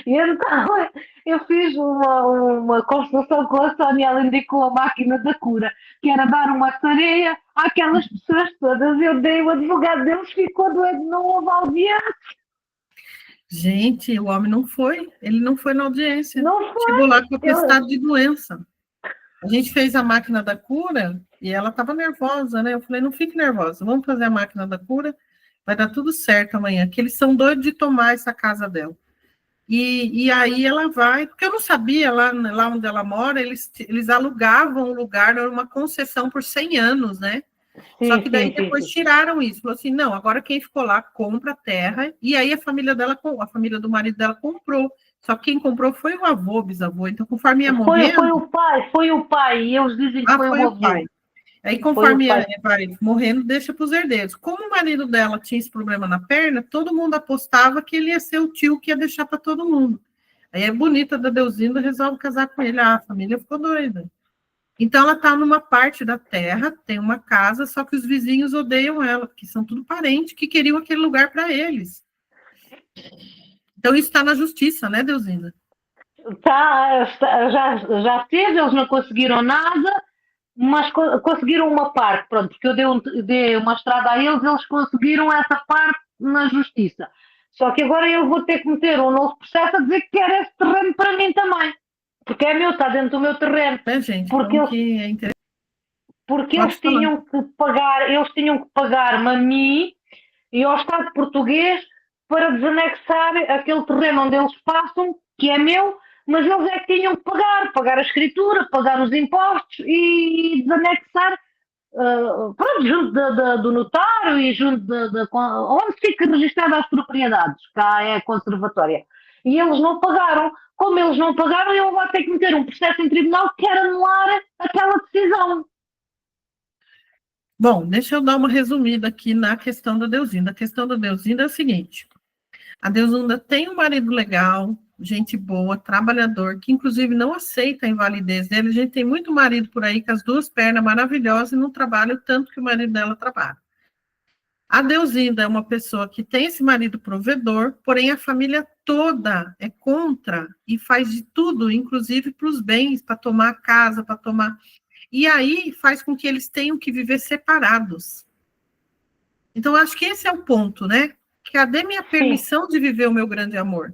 E então eu fiz uma constelação com a Sónia, ela indicou a máquina da cura, que era dar uma tarefa àquelas pessoas todas. Eu dei, o advogado deles ficou doido, não houve audiência. Gente, o homem não foi, ele não foi na audiência. Não foi. Chegou lá com atestado de doença. A gente fez a máquina da cura e ela estava nervosa, né? Eu falei, não fique nervosa, vamos fazer a máquina da cura, vai dar tudo certo amanhã, que eles são doidos de tomar essa casa dela. E aí ela vai, porque eu não sabia, lá onde ela mora, eles alugavam o lugar, era uma concessão por 100 anos, né? Só que daí depois tiraram isso, falou assim, não, agora quem ficou lá compra a terra, e aí a família do marido dela comprou. Só que quem comprou foi o avô, bisavô. Então, conforme ia morrendo... Foi o pai. E eles dizem que foi o avô. Pai. Aí, conforme vai morrendo, deixa para os herdeiros. Como o marido dela tinha esse problema na perna, todo mundo apostava que ele ia ser o tio que ia deixar para todo mundo. Aí a bonita da Deusinda resolve casar com ele. A família ficou doida. Então, ela está numa parte da terra, tem uma casa, só que os vizinhos odeiam ela, porque são tudo parentes que queriam aquele lugar para eles. Então, isso está na justiça, né, Deusinda? Já teve, eles não conseguiram nada, mas conseguiram uma parte, pronto, porque eu dei uma estrada a eles conseguiram essa parte na justiça. Só que agora eu vou ter que meter um novo processo a dizer que quero esse terreno para mim também. Porque é meu, está dentro do meu terreno. Gente, porque eles tinham que pagar-me a mim e ao Estado português para desanexar aquele terreno onde eles passam, que é meu, mas eles é que tinham que pagar a escritura, pagar os impostos e desanexar, pronto, junto do notário e junto onde fica registrada as propriedades, cá é a conservatória. E eles não pagaram. Como eles não pagaram, ele vai ter que meter um processo em tribunal que quer anular aquela decisão. Bom, deixa eu dar uma resumida aqui na questão da Deusinda. A questão da Deusinda é o seguinte: a Deusinda tem um marido legal, gente boa, trabalhador, que inclusive não aceita a invalidez dele. A gente tem muito marido por aí com as duas pernas maravilhosas e não trabalha o tanto que o marido dela trabalha. A Deusinda é uma pessoa que tem esse marido provedor, porém a família toda é contra e faz de tudo, inclusive para os bens, para tomar a casa, para tomar... E aí faz com que eles tenham que viver separados. Então, acho que esse é o ponto, né? Cadê minha permissão de viver o meu grande amor?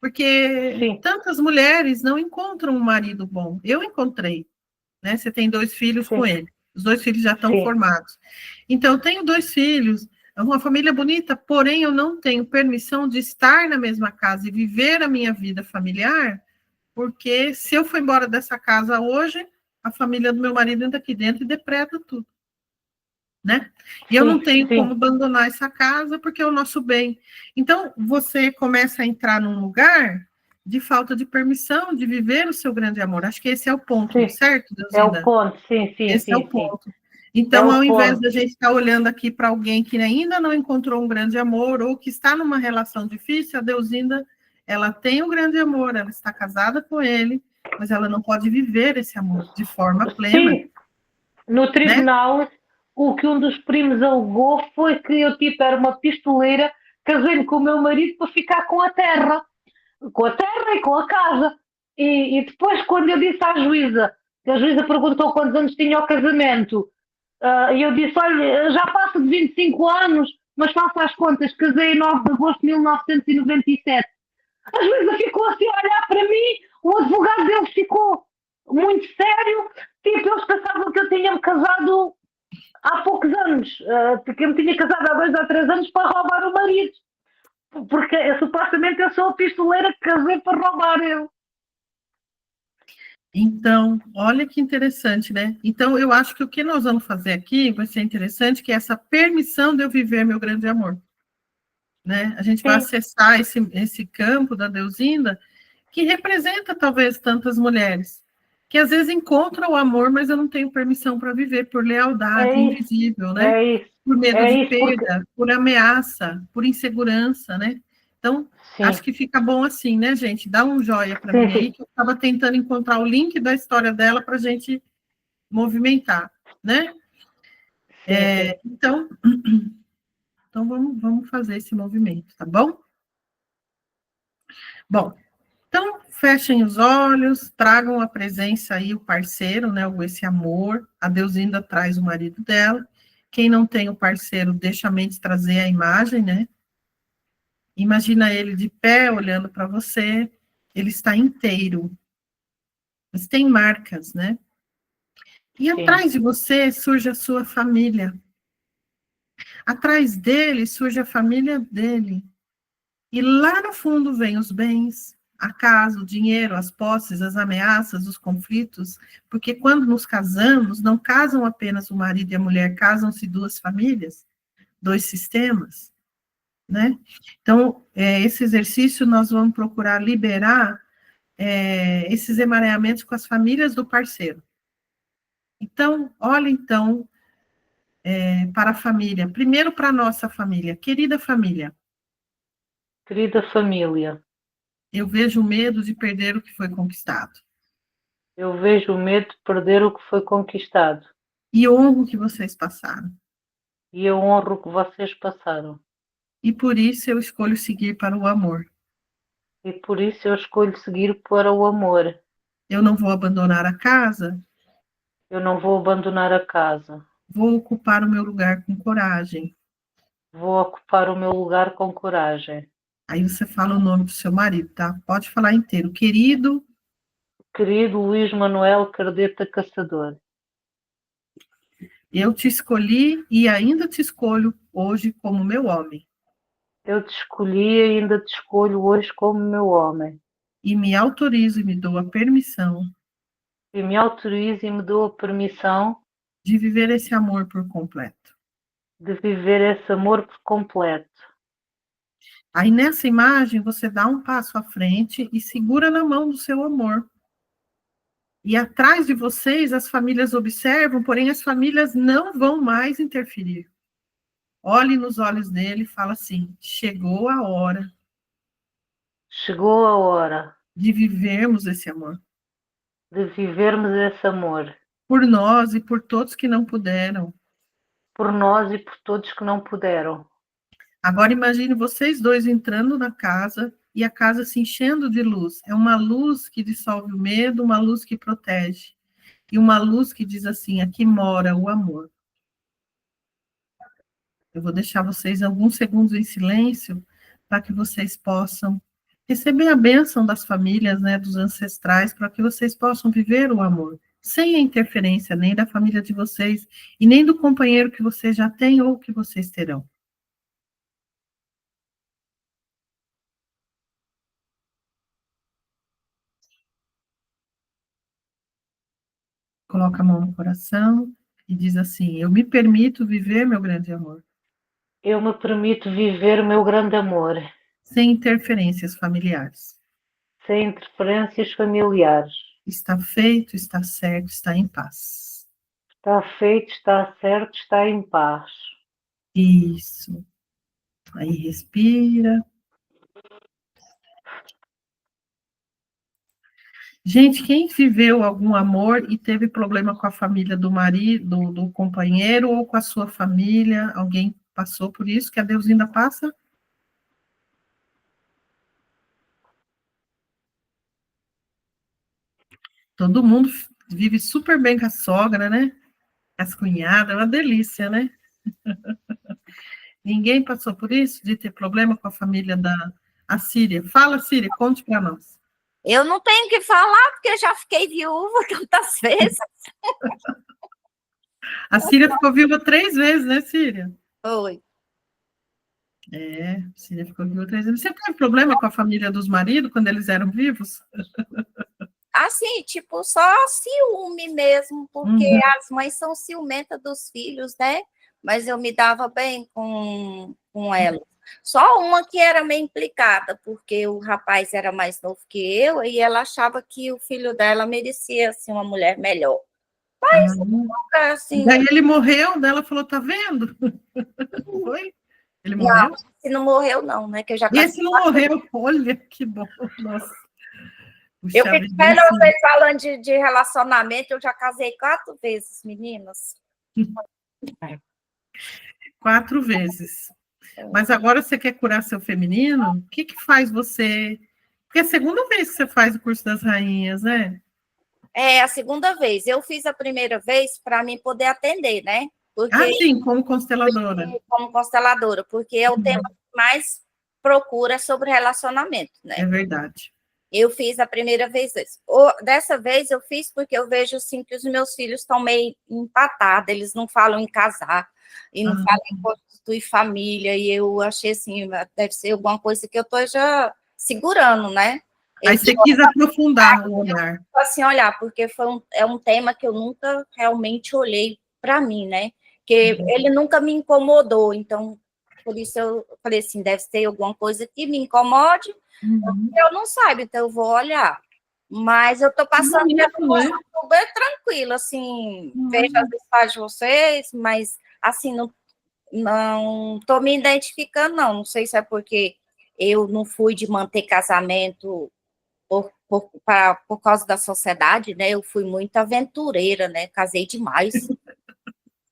Porque tantas mulheres não encontram um marido bom. Eu encontrei, né? Você tem 2 filhos com ele. Os 2 filhos já estão formados. Então, eu tenho 2 filhos, uma família bonita, porém eu não tenho permissão de estar na mesma casa e viver a minha vida familiar, porque se eu for embora dessa casa hoje, a família do meu marido entra aqui dentro e depreda tudo, né? E eu não tenho como abandonar essa casa porque é o nosso bem. Então, você começa a entrar num lugar de falta de permissão de viver o seu grande amor. Acho que esse é o ponto, certo, Deusinda? É o ponto, sim. Esse é o ponto. Então, ao invés da gente estar olhando aqui para alguém que ainda não encontrou um grande amor ou que está numa relação difícil, a Deusinda, ela tem um grande amor, ela está casada com ele, mas ela não pode viver esse amor de forma plena. Sim. No tribunal, né? O que um dos primos alegou foi que eu era uma pistoleira, casei-me com o meu marido para ficar com a terra e com a casa. E depois, quando eu disse à juíza, que a juíza perguntou quantos anos tinha o casamento, e eu disse, olha, já passa de 25 anos, mas faça as contas, casei em 9 de agosto de 1997. A juíza ficou assim a olhar para mim, o advogado dele ficou muito sério, tipo, eles pensavam que eu tinha-me casado há poucos anos, porque eu me tinha casado há 2 ou 3 anos para roubar o marido, porque supostamente eu sou a pistoleira que casei para roubar eu. Então, olha que interessante, né? Então, eu acho que o que nós vamos fazer aqui vai ser interessante, que é essa permissão de eu viver meu grande amor, né? A gente vai acessar esse campo da Deusinda, que representa talvez tantas mulheres, que às vezes encontram o amor, mas eu não tenho permissão para viver, por lealdade invisível, né? Por medo de perda, por ameaça, por insegurança, né? Então, acho que fica bom assim, né, gente? Dá um joia para mim aí, que eu estava tentando encontrar o link da história dela para a gente movimentar, né? Então vamos fazer esse movimento, tá bom? Bom, então fechem os olhos, tragam a presença aí, o parceiro, né? Esse amor. A Deusinda traz o marido dela. Quem não tem o parceiro, deixa a mente trazer a imagem, né? Imagina ele de pé, olhando para você, ele está inteiro, mas tem marcas, né? E atrás de você surge a sua família. Atrás dele surge a família dele. E lá no fundo vem os bens, a casa, o dinheiro, as posses, as ameaças, os conflitos, porque quando nos casamos, não casam apenas o marido e a mulher, casam-se 2 famílias, 2 sistemas. Né? Então, esse exercício nós vamos procurar liberar esses emaranhamentos com as famílias do parceiro. Então, olha então para a família, primeiro para a nossa família, querida família. Querida família. Eu vejo medo de perder o que foi conquistado. Eu vejo medo de perder o que foi conquistado. E honro o que vocês passaram. E eu honro o que vocês passaram. E por isso eu escolho seguir para o amor. E por isso eu escolho seguir para o amor. Eu não vou abandonar a casa. Eu não vou abandonar a casa. Vou ocupar o meu lugar com coragem. Vou ocupar o meu lugar com coragem. Aí você fala o nome do seu marido, tá? Pode falar inteiro. Querido Luís Manuel Cardeta Caçador. Eu te escolhi e ainda te escolho hoje como meu homem. Eu te escolhi e ainda te escolho hoje como meu homem. E me autorizo e me dou a permissão E me autorizo e me dou a permissão de viver esse amor por completo. de viver esse amor por completo. Aí nessa imagem você dá um passo à frente e segura na mão do seu amor. E atrás de vocês as famílias observam, porém as famílias não vão mais interferir. Olhe nos olhos dele e fala assim: chegou a hora Chegou a hora de vivermos esse amor. de vivermos esse amor. Por nós e por todos que não puderam. Por nós e por todos que não puderam. Agora imagine vocês dois entrando na casa e a casa se enchendo de luz. É uma luz que dissolve o medo, uma luz que protege. E uma luz que diz assim: aqui mora o amor. Eu vou deixar vocês alguns segundos em silêncio para que vocês possam receber a bênção das famílias, né, dos ancestrais, para que vocês possam viver o amor, sem a interferência nem da família de vocês e nem do companheiro que vocês já têm ou que vocês terão. Coloca a mão no coração e diz assim: eu me permito viver meu grande amor. Eu me permito viver o meu grande amor. Sem interferências familiares. Sem interferências familiares. Está feito, está certo, está em paz. Está feito, está certo, está em paz. Isso. Aí respira. Gente, quem viveu algum amor e teve problema com a família do marido, do companheiro ou com a sua família, alguém passou por isso, que a Deus ainda passa? Todo mundo vive super bem com a sogra, né? As cunhadas, é uma delícia, né? Ninguém passou por isso, de ter problema com a família da Síria. Fala, Síria, conte para nós. Eu não tenho que falar, porque eu já fiquei viúva tantas vezes. A Síria ficou viúva 3 vezes, né, Síria? Foi. É, a Síria ficou viúva 3 vezes. Você teve problema com a família dos maridos quando eles eram vivos? Assim, tipo, só ciúme mesmo, porque as mães são ciumentas dos filhos, né? Mas eu me dava bem com elas. Só uma que era meio implicada, porque o rapaz era mais novo que eu e ela achava que o filho dela merecia assim, uma mulher melhor. Mas nunca assim. Daí ele morreu, daí ela falou: tá vendo? Foi? Ele morreu? Não, se não morreu, não, né? Que eu já E esse não morreu, olha que bom. Nossa. Puxa, eu fico vendo vocês falando de relacionamento, eu já casei 4 vezes, meninas. 4 vezes. Mas agora você quer curar seu feminino? O que faz você... Porque é a segunda vez que você faz o curso das rainhas, né? É a segunda vez. Eu fiz a primeira vez para mim poder atender, né? Porque, sim, como consteladora. Como consteladora, porque é o tema que mais procura sobre relacionamento, né? É verdade. Eu fiz a primeira vez. Dessa vez eu fiz porque eu vejo assim, que os meus filhos estão meio empatados, eles não falam em casar, e não falam em constituir família, e eu achei assim, deve ser alguma coisa que eu estou já segurando, né? Aí você quis aprofundar o olhar. Assim, olhar, porque é um tema que eu nunca realmente olhei para mim, né? Que ele nunca me incomodou, então, por isso eu falei assim, deve ser alguma coisa que me incomode, eu não saiba, então eu vou olhar. Mas eu estou passando super tranquila, assim, vejo as mensagens de vocês, mas, assim, não estou me identificando, não sei se é porque eu não fui de manter casamento por causa da sociedade, né? Eu fui muito aventureira, né? Casei demais.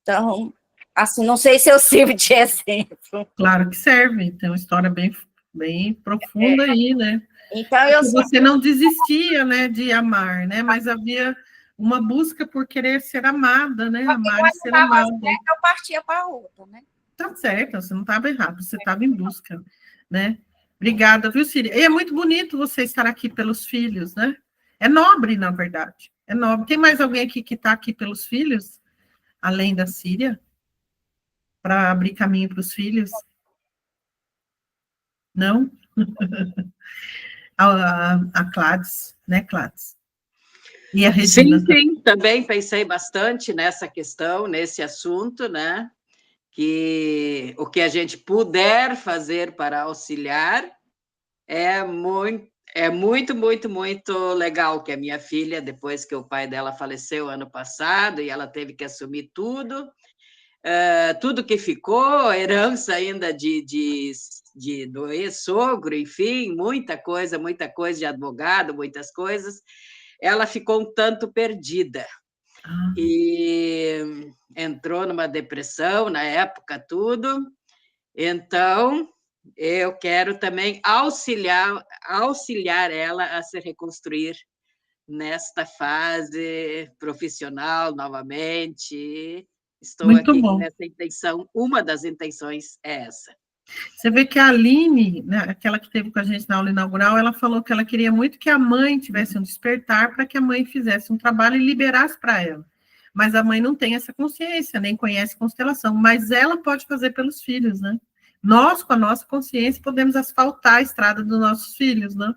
Então, assim, não sei se eu sirvo de exemplo. Claro que serve, tem uma história bem profunda aí, né? Então, você não desistia, né, de amar, né? Mas havia uma busca por querer ser amada, né? Amar e ser amada. Eu partia para outra, né? Tá certo, você não estava errado, você estava em busca, né? Obrigada, viu, Síria? E é muito bonito você estar aqui pelos filhos, né? É nobre, na verdade. É nobre. Tem mais alguém aqui que está aqui pelos filhos? além da Síria, para abrir caminho para os filhos? Não? A Cláudia, né, Cláudia? E a Regina? Sim, também pensei bastante nessa questão, nesse assunto, né? Que o que a gente puder fazer para auxiliar é muito, muito legal, que a minha filha, depois que o pai dela faleceu ano passado, e ela teve que assumir tudo, tudo que ficou, herança ainda do ex-sogro, enfim, muita coisa de advogado, muitas coisas, ela ficou um tanto perdida. E entrou numa depressão na época, tudo. Então, eu quero também auxiliar ela a se reconstruir nesta fase profissional novamente. Estou Muito aqui bom. nessa intenção, uma das intenções é essa. Você vê que a Aline, né, aquela que esteve com a gente na aula inaugural, ela falou que ela queria muito que a mãe tivesse um despertar para que a mãe fizesse um trabalho e liberasse para ela. Mas a mãe não tem essa consciência, nem conhece constelação, mas ela pode fazer pelos filhos, né? Nós, com a nossa consciência, podemos asfaltar a estrada dos nossos filhos, né?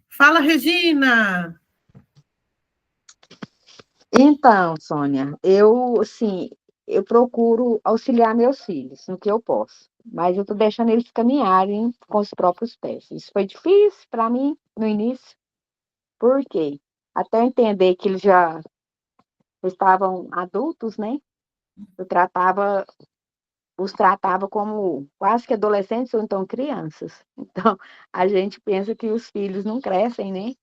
Fala, Regina! Então, Sônia, eu procuro auxiliar meus filhos no que eu posso, mas eu estou deixando eles caminharem com os próprios pés. Isso foi difícil para mim no início, por quê? Até entender que eles já estavam adultos, né? Os tratava como quase que adolescentes ou então crianças. Então, a gente pensa que os filhos não crescem, né?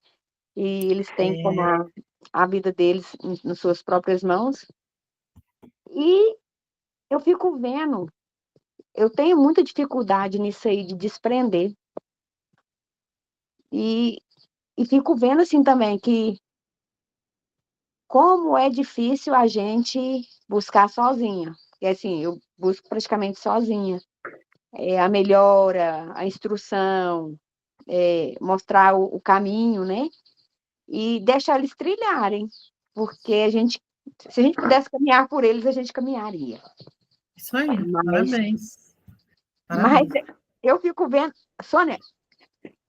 E eles têm que tomar a vida deles nas suas próprias mãos. E eu fico vendo, eu tenho muita dificuldade nisso aí de desprender. E fico vendo assim também que como é difícil a gente buscar sozinha. Porque assim, eu busco praticamente sozinha. A melhora, a instrução, mostrar o caminho, né? E deixar eles trilharem. Porque se a gente pudesse caminhar por eles, a gente caminharia. Isso aí, parabéns. Mas eu fico vendo... Sônia,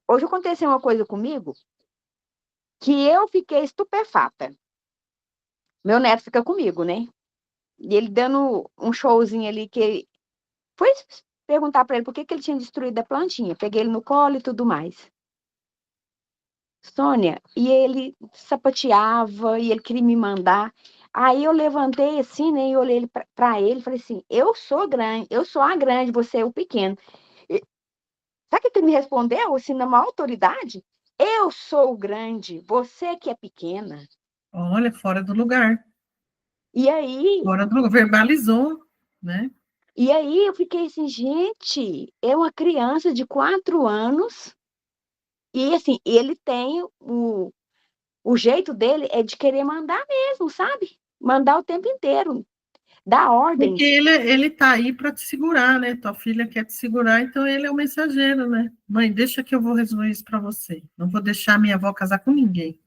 hoje aconteceu uma coisa comigo que eu fiquei estupefata. Meu neto fica comigo, né? E ele dando um showzinho ali que... Foi perguntar para ele por que ele tinha destruído a plantinha. Peguei ele no colo e tudo mais. Sônia, e ele sapateava, e ele queria me mandar. Aí eu levantei assim, né, e olhei para ele e falei assim, eu sou a grande, você é o pequeno. E, sabe o que ele me respondeu, assim, na maior autoridade? Eu sou o grande, você que é pequena. Olha, fora do lugar. E aí... Fora do lugar, verbalizou, né? E aí eu fiquei assim, gente, é uma criança de 4 anos, e assim, ele tem o jeito dele é de querer mandar mesmo, sabe? Mandar o tempo inteiro, dar ordem. Porque ele tá aí para te segurar, né? Tua filha quer te segurar, então ele é o mensageiro, né? Mãe, deixa que eu vou resolver isso para você. Não vou deixar minha avó casar com ninguém.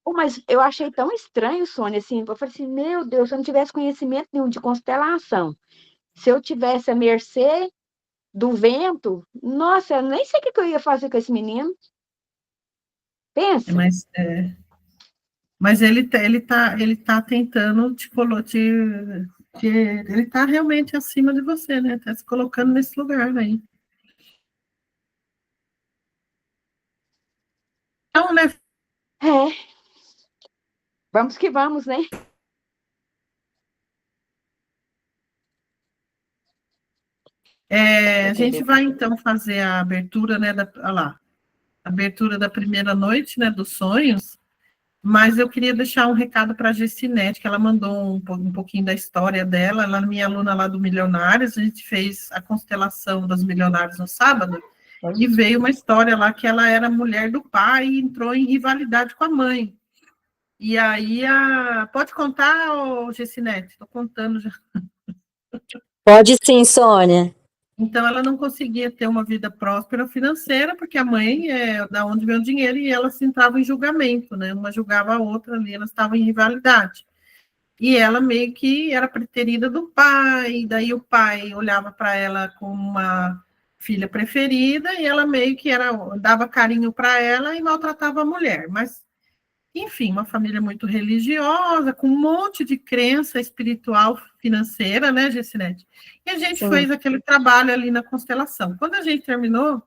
Mas eu achei tão estranho, Sônia, assim, eu falei assim, meu Deus, se eu não tivesse conhecimento nenhum de constelação, se eu tivesse a mercê do vento, nossa, eu nem sei o que eu ia fazer com esse menino. Pensa. Mas ele tá tentando ele tá realmente acima de você, né? Tá se colocando nesse lugar aí. Então, né? Vamos que vamos, né? A gente vai, então, fazer a abertura, né? Abertura da primeira noite, né? Dos sonhos. Mas eu queria deixar um recado para a Gessinete, que ela mandou um pouquinho da história dela. Ela é minha aluna lá do Milionários. A gente fez a constelação dos milionários no sábado. E veio uma história lá que ela era mulher do pai e entrou em rivalidade com a mãe. E aí, pode contar, Gessinete? Estou contando já. Pode sim, Sônia. Então, ela não conseguia ter uma vida próspera financeira, porque a mãe é da onde vem o dinheiro e elas entravam em julgamento, né? Uma julgava a outra ali, elas estavam em rivalidade. E ela meio que era preterida do pai, daí o pai olhava para ela como uma filha preferida e ela meio que dava carinho para ela e maltratava a mulher. Mas, enfim, uma família muito religiosa, com um monte de crença espiritual, financeira, né, Gessinete? E a gente Sim. fez aquele trabalho ali na constelação. Quando a gente terminou,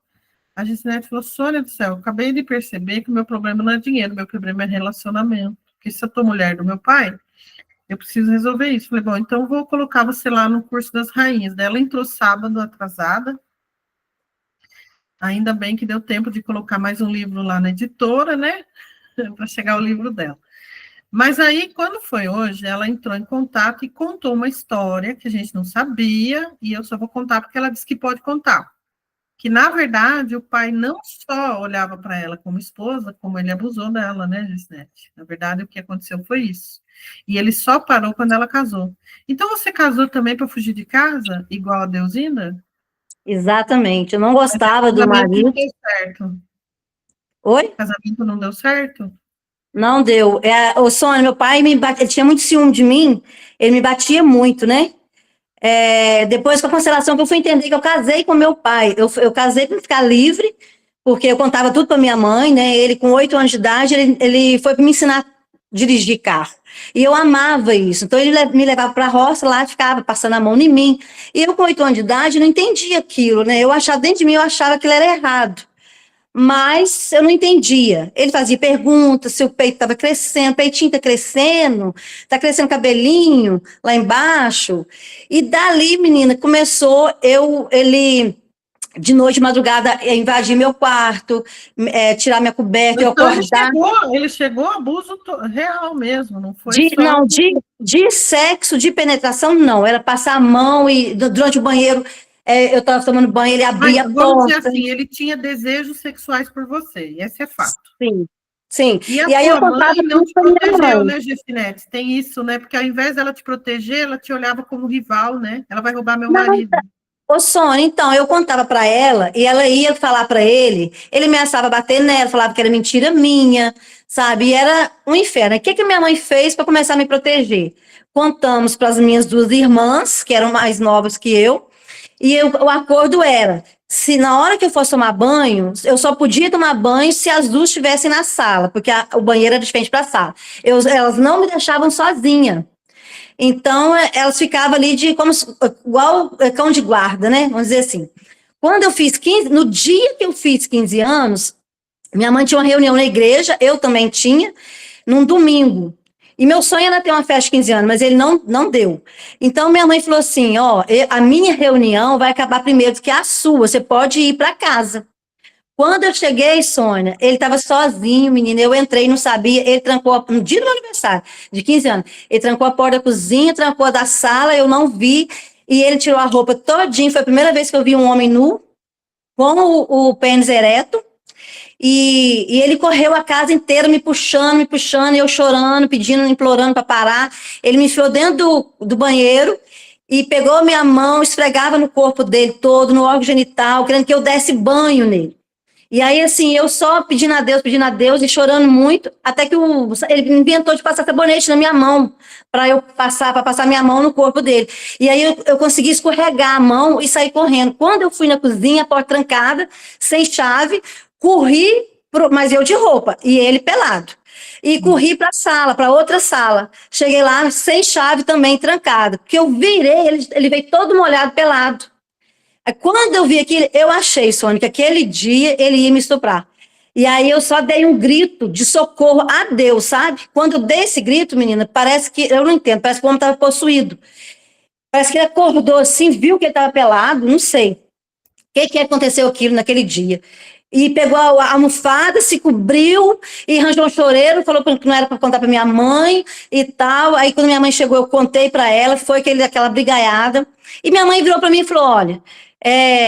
a Gessinete falou, Sônia do céu, eu acabei de perceber que o meu problema não é dinheiro, meu problema é relacionamento. Porque se eu tô mulher do meu pai, eu preciso resolver isso. Falei, bom, então vou colocar você lá no curso das rainhas. Daí ela entrou sábado atrasada. Ainda bem que deu tempo de colocar mais um livro lá na editora, né? Para chegar o livro dela. Mas aí, quando foi hoje, ela entrou em contato e contou uma história que a gente não sabia, e eu só vou contar porque ela disse que pode contar. Que, na verdade, o pai não só olhava para ela como esposa, como ele abusou dela, né, Gisnete? Na verdade, o que aconteceu foi isso. E ele só parou quando ela casou. Então, você casou também para fugir de casa, igual a Deusinda? Exatamente. Eu não Mas gostava o do casamento marido. não deu certo. Oi? O casamento não deu certo? Não deu. O Sônia, meu pai ele tinha muito ciúme de mim, ele me batia muito, né? Depois com a constelação que eu fui entender que eu casei com meu pai. Eu casei para ficar livre, porque eu contava tudo para minha mãe, né? Ele, com 8 anos de idade, ele foi para me ensinar a dirigir carro. E eu amava isso. Então, ele me levava para a roça, lá ficava passando a mão em mim. E eu, com 8 anos de idade, não entendia aquilo, né? Dentro de mim, eu achava que ele era errado. Mas eu não entendia. Ele fazia perguntas se o peito estava crescendo, o peitinho está crescendo cabelinho lá embaixo. E dali, menina, começou ele de noite, de madrugada, invadir meu quarto, tirar minha coberta, eu Então, acordar. ele chegou a abuso real mesmo, não foi Não, de sexo, de penetração, não. Era passar a mão e durante o banheiro, eu estava tomando banho, ele abria a vamos dizer porta. assim, ele tinha desejos sexuais por você, esse é fato. Sim, sim. E a aí eu sua contava mãe não tudo te pra minha protegeu, mãe. né, Gessinete? Tem isso, né? Porque ao invés dela te proteger, ela te olhava como rival, né? Ela vai roubar meu marido. Ô, Sônia, então, eu contava para ela, e ela ia falar para ele ameaçava bater nela, falava que era mentira minha, sabe? E era um inferno. O que minha mãe fez para começar a me proteger? Contamos para as minhas 2 irmãs, que eram mais novas que eu, e o acordo era, se na hora que eu fosse tomar banho, eu só podia tomar banho se as 2 estivessem na sala, porque o banheiro era de frente para a sala. Elas não me deixavam sozinha. Então, elas ficavam ali igual cão de guarda, né? Vamos dizer assim. Quando eu fiz 15, no dia que eu fiz 15 anos, minha mãe tinha uma reunião na igreja, eu também tinha, num domingo. E meu sonho era ter uma festa de 15 anos, mas ele não deu. Então, minha mãe falou assim, a minha reunião vai acabar primeiro do que a sua, você pode ir para casa. Quando eu cheguei, Sônia, ele estava sozinho, menina. Eu entrei, não sabia. Ele trancou, no dia do meu aniversário, de 15 anos, ele trancou a porta da cozinha, trancou a da sala, eu não vi. E ele tirou a roupa todinha. Foi a primeira vez que eu vi um homem nu, com o pênis ereto. E ele correu a casa inteira me puxando, e eu chorando, pedindo, implorando para parar. Ele me enfiou dentro do banheiro e pegou minha mão, esfregava no corpo dele todo, no órgão genital, querendo que eu desse banho nele. E aí, assim, eu só pedindo a Deus e chorando muito, até que ele inventou de passar sabonete na minha mão, para passar minha mão no corpo dele. E aí eu consegui escorregar a mão e sair correndo. Quando eu fui na cozinha, a porta trancada, sem chave, corri, mas eu de roupa, e ele pelado. E corri para a sala, para outra sala. Cheguei lá, sem chave também, trancada. Porque eu virei, ele veio todo molhado, pelado. Quando eu vi aquilo, eu achei, Sônia, que aquele dia ele ia me estuprar. E aí eu só dei um grito de socorro a Deus, sabe? Quando eu dei esse grito, menina, parece que, eu não entendo, parece que o homem estava possuído. Parece que ele acordou assim, viu que ele estava pelado, não sei. O que aconteceu aquilo naquele dia? E pegou a almofada, se cobriu e arranjou um choreiro, falou que não era para contar para minha mãe e tal. Aí quando minha mãe chegou, eu contei para ela, foi aquela brigaiada. E minha mãe virou para mim e falou, olha,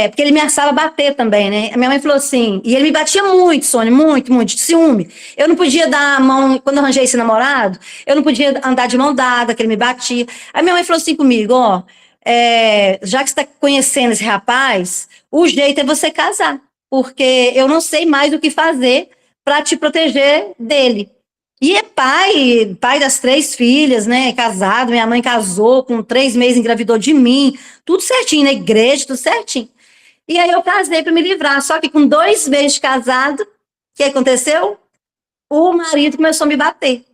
porque ele me ameaçava bater também, né? A minha mãe falou assim, e ele me batia muito, Sônia, muito, muito, de ciúme. Eu não podia dar a mão, quando eu arranjei esse namorado, eu não podia andar de mão dada, que ele me batia. Aí minha mãe falou assim comigo, já que você está conhecendo esse rapaz, o jeito é você casar, porque eu não sei mais o que fazer para te proteger dele. E é pai das 3 filhas, né, casado, minha mãe casou, com 3 meses engravidou de mim, tudo certinho, na igreja, tudo certinho. E aí eu casei para me livrar, só que com 2 meses de casado, o que aconteceu? O marido começou a me bater.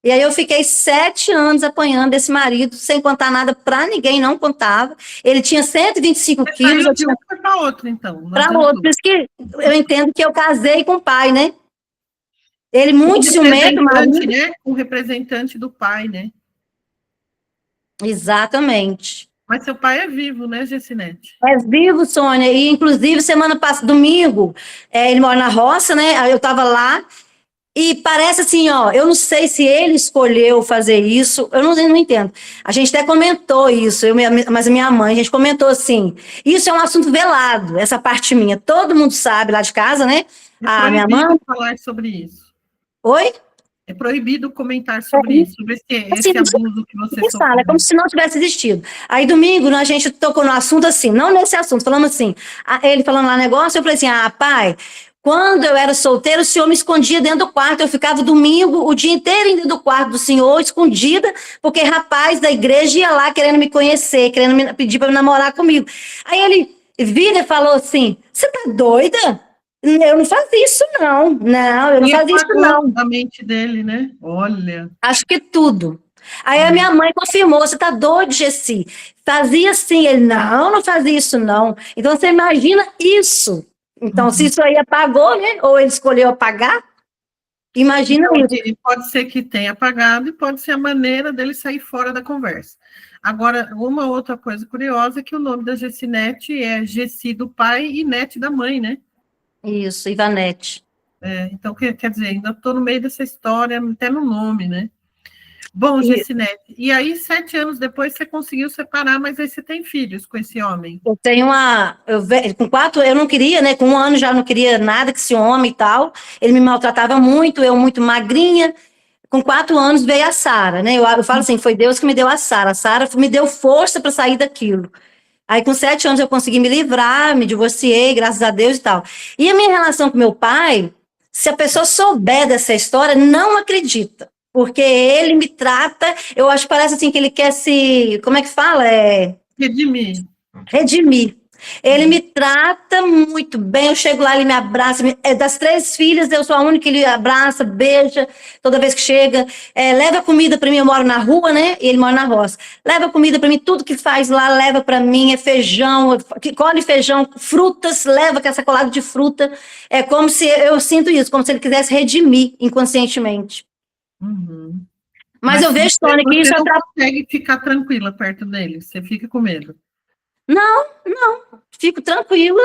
E aí eu fiquei 7 anos apanhando desse marido, sem contar nada para ninguém, não contava. Ele tinha 125 Você quilos, saiu eu de tinha um para outro, então. não para adiantou. outro. Por isso que eu entendo que eu casei com o pai, né? Ele Um muito ciumento, o representante, marido. né? Um representante do pai, né? Exatamente. Mas seu pai é vivo, né, Gessinete? É vivo, Sônia. E, inclusive, semana passada, domingo, ele mora na roça, né? Aí eu estava lá. E parece assim, ó, eu não sei se ele escolheu fazer isso, eu não entendo. A gente até comentou isso, mas a minha mãe, a gente comentou assim, isso é um assunto velado, essa parte minha. Todo mundo sabe lá de casa, né? É A minha proibido mãe. falar sobre isso. Oi? É proibido comentar sobre isso, sobre Assim, esse abuso que você ninguém fala, é sofreu. como se não tivesse existido. Aí, domingo, a gente tocou no assunto assim, não nesse assunto, falamos assim, ele falando lá negócio, eu falei assim, pai, quando eu era solteira, o senhor me escondia dentro do quarto, eu ficava domingo, o dia inteiro dentro do quarto do senhor, escondida, porque rapaz da igreja ia lá querendo me conhecer, querendo me pedir para namorar comigo. Aí ele vira e falou assim, você tá doida? Eu não fazia isso, não. Não, eu não E fazia isso, apagou não. a mente dele, né? Olha. Acho que tudo. Aí a minha mãe confirmou, você tá doido, Gessi? Fazia assim, ele, não fazia isso, não. Então, você imagina isso. Então, se isso aí apagou, né? Ou ele escolheu apagar, imagina Então, isso. e pode ser que tenha apagado e pode ser a maneira dele sair fora da conversa. Agora, uma outra coisa curiosa é que o nome da Gessinete é Gessi do pai e Nete da mãe, né? Isso, Ivanete. Então, quer dizer, ainda estou no meio dessa história, até no nome, né? Bom, Gessinete, e aí 7 anos depois você conseguiu separar, mas aí você tem filhos com esse homem. Eu tenho com 4, eu não queria, né? Com 1 ano já não queria nada com esse homem e tal. Ele me maltratava muito, eu muito magrinha. Com 4 anos veio a Sara, né? Eu falo assim, foi Deus que me deu a Sara. A Sara me deu força para sair daquilo. Aí, com 7 anos, eu consegui me livrar, me divorciei, graças a Deus e tal. E a minha relação com meu pai, se a pessoa souber dessa história, não acredita. Porque ele me trata, eu acho que parece assim que ele quer como é que fala? Redimir. Ele me trata muito bem, eu chego lá, ele me abraça, das 3 filhas, eu sou a única que ele abraça, beija, toda vez que chega, leva comida para mim, eu moro na rua, né, e ele mora na roça, leva comida para mim, tudo que faz lá, leva para mim, é feijão, colhe feijão, frutas, leva com essa colada de fruta, é como se, eu sinto isso, como se ele quisesse redimir inconscientemente. Uhum. Mas eu vejo, Tony, que isso não consegue ficar tranquila perto dele, você fica com medo. Não, fico tranquila.